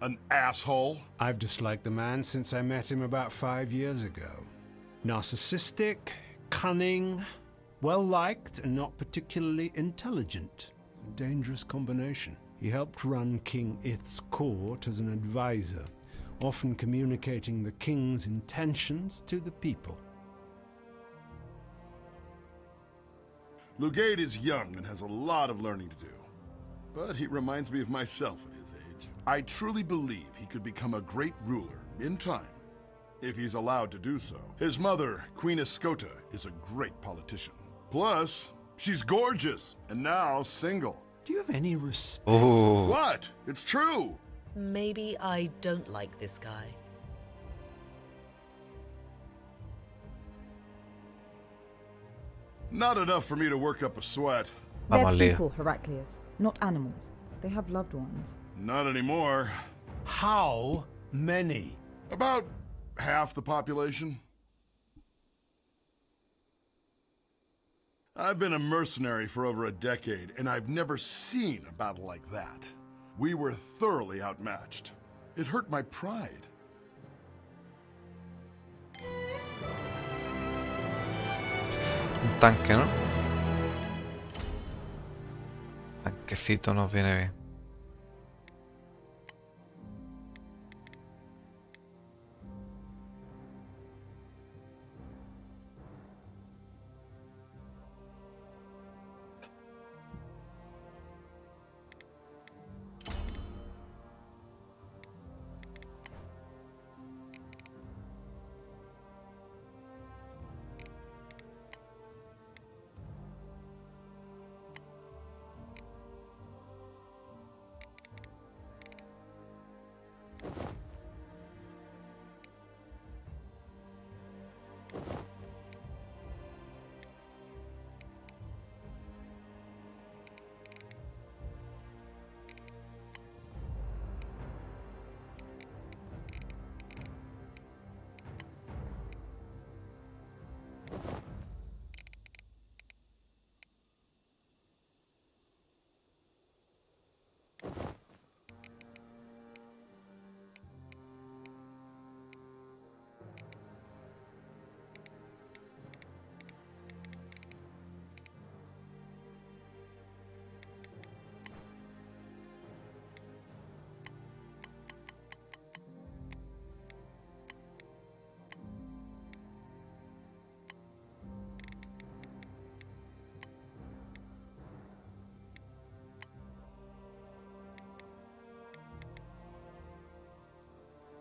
An asshole? I've disliked the man since I met him about 5 years ago. Narcissistic, cunning, well-liked, and not particularly intelligent. A dangerous combination. He helped run King Ith's court as an advisor, often communicating the king's intentions to the people. Lugade is young and has a lot of learning to do. But he reminds me of myself at his age. I truly believe he could become a great ruler in time, if he's allowed to do so. His mother, Queen Escota, is a great politician. Plus, she's gorgeous, and now single. Do you have any respect? Oh. What? It's true! Maybe I don't like this guy. Not enough for me to work up a sweat. They're Vamos al lío. people, Heraclius, not animals. They have loved ones. Not anymore. How many? About half the population. I've been a mercenary for over a decade, and I've never seen a battle like that. We were thoroughly outmatched. It hurt my pride. Un tanque, ¿no? Tanquecito nos viene bien.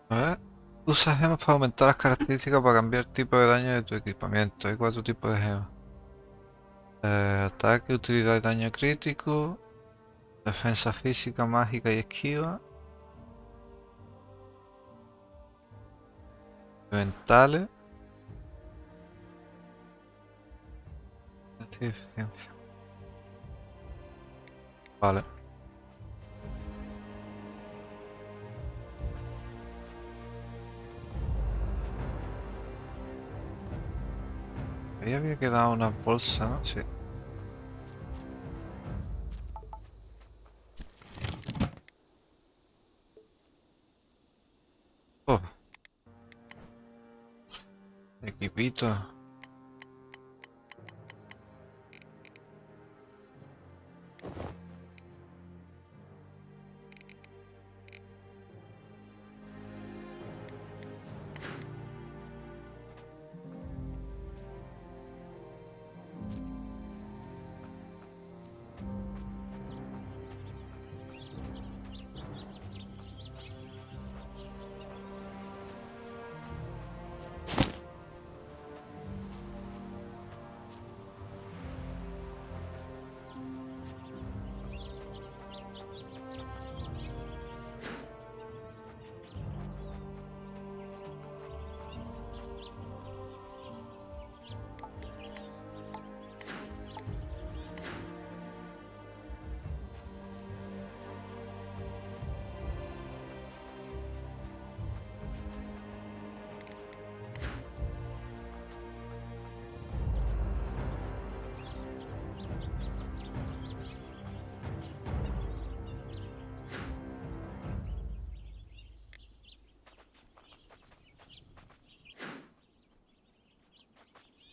A ver, usa gemas para aumentar las características para cambiar el tipo de daño de tu equipamiento. Hay 4 tipos de gemas. Ataque, utilidad y daño crítico. Defensa física, mágica y esquiva. Elementales. Y eficiencia. Vale. Ahí había quedado una bolsa, ¿no? Sí. Equipito.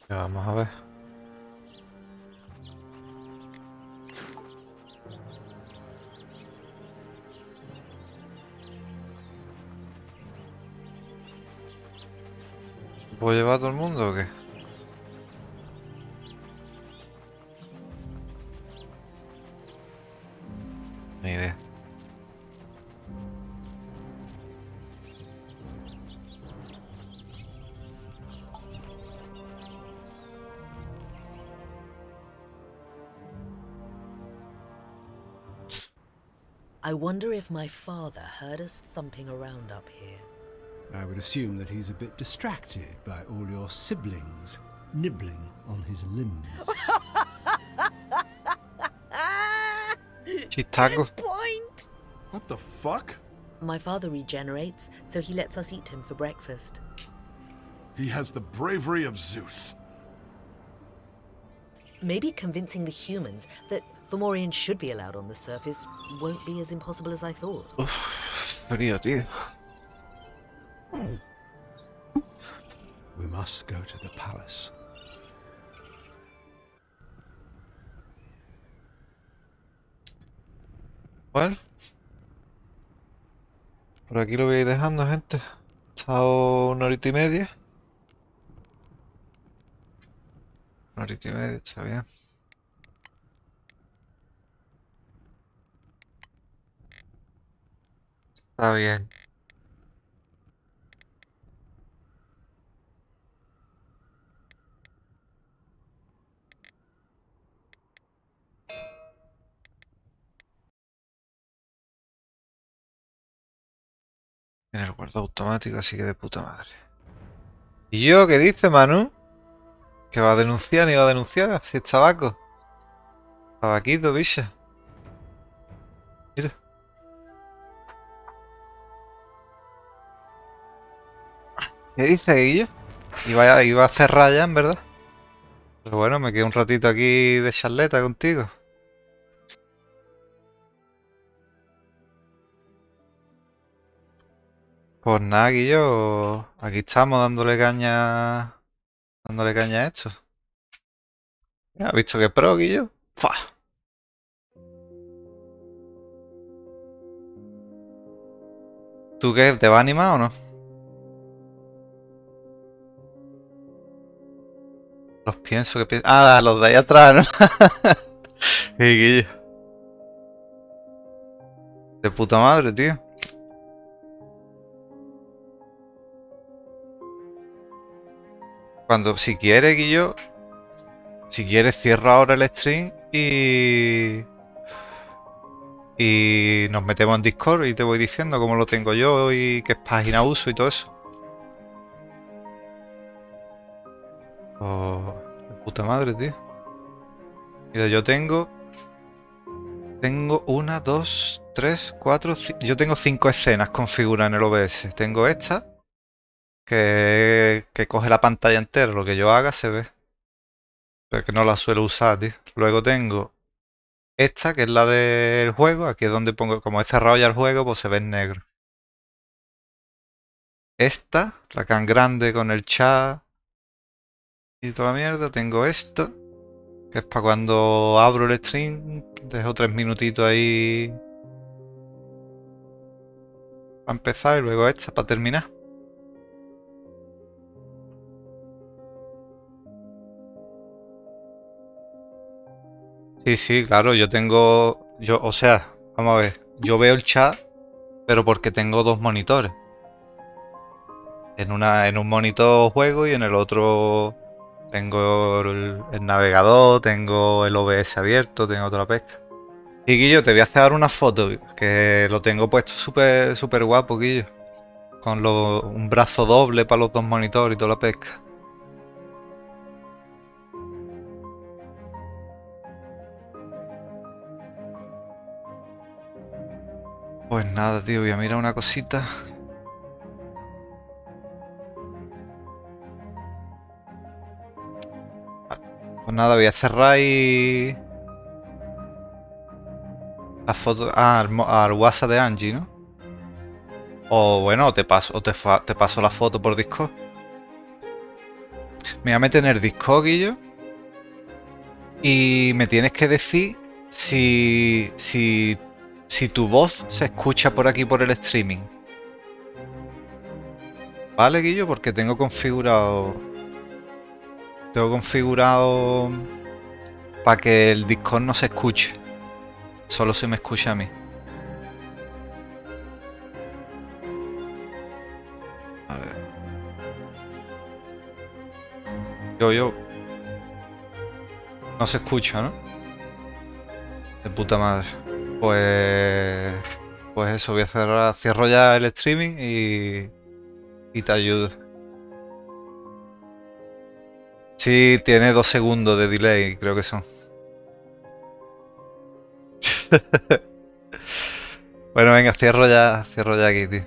Ya vamos a ver. ¿Puedo llevar a todo el mundo o qué? Ni idea. I wonder if my father heard us thumping around up here. I would assume that he's a bit distracted by all your siblings nibbling on his limbs. Chistaco. Point! What the fuck? My father regenerates, so he lets us eat him for breakfast. He has the bravery of Zeus. Maybe convincing the humans that Fomorians should be allowed on the surface won't be as impossible as I thought. Frío, tío. We must go to the palace. Bueno. Por aquí lo voy a ir dejando, gente. Ha estado 1 hora y media. 1 hora y media, está bien. Está bien. En el guardado automático, así que de puta madre. ¿Y yo qué dice, Manu? ¿Que va a denunciar ni va a denunciar? Si es tabaco. Tabaquito, bicha. Mira. ¿Qué dice, Guillo? Iba a cerrar ya, en verdad. Pero bueno, me quedo un ratito aquí de charleta contigo. Pues nada, Guillo. Aquí estamos dándole caña. Dándole caña a esto. ¿Has visto que pro, Guillo? ¡Fua! ¿Tú qué? ¿Te va a animar o no? Los pienso que pienso. Ah, los de ahí atrás, ¿no? Sí, Guillo. De puta madre, tío. Si quieres, Guillo. Si quieres, cierro ahora el stream y nos metemos en Discord y te voy diciendo cómo lo tengo yo y qué página uso y todo eso. Oh, de puta madre, tío. Mira, yo tengo 1, 2, 3, 4, yo tengo 5 escenas configuradas en el OBS. Tengo esta, que coge la pantalla entera, lo que yo haga se ve. Pero que no la suelo usar, tío. Luego tengo esta, que es la del juego. Aquí es donde pongo, como he cerrado ya el juego, pues se ve en negro. Esta, la can grande con el chat, y toda la mierda. Tengo esto, que es para cuando abro el stream. Dejo 3 minutitos ahí para empezar y luego esta para terminar. Sí, sí, claro, o sea, vamos a ver, yo veo el chat, pero porque tengo dos monitores. En un monitor juego y en el otro tengo el navegador, tengo el OBS abierto, tengo toda la pesca. Y Guillo, te voy a hacer una foto, que lo tengo puesto súper súper guapo, Guillo. Con un brazo doble para los dos monitores y toda la pesca. Pues nada, tío, voy a mirar una cosita. Pues nada, voy a cerrar y... la foto... Ah, al WhatsApp de Angie, ¿no? O bueno, te paso la foto por Discord. Me voy a meter en el Discord, Guillo. Y me tienes que decir si tu voz se escucha por aquí por el streaming. ¿Vale, Guillo? Porque tengo configurado... Tengo configurado para que el Discord no se escuche. Solo se me escucha a mí. A ver. Yo. No se escucha, ¿no? De puta madre. Pues... Pues eso, voy a cerrar... Cierro ya el streaming y te ayudo. Sí, tiene 2 segundos de delay, creo que son. Bueno, venga, cierro ya aquí, tío.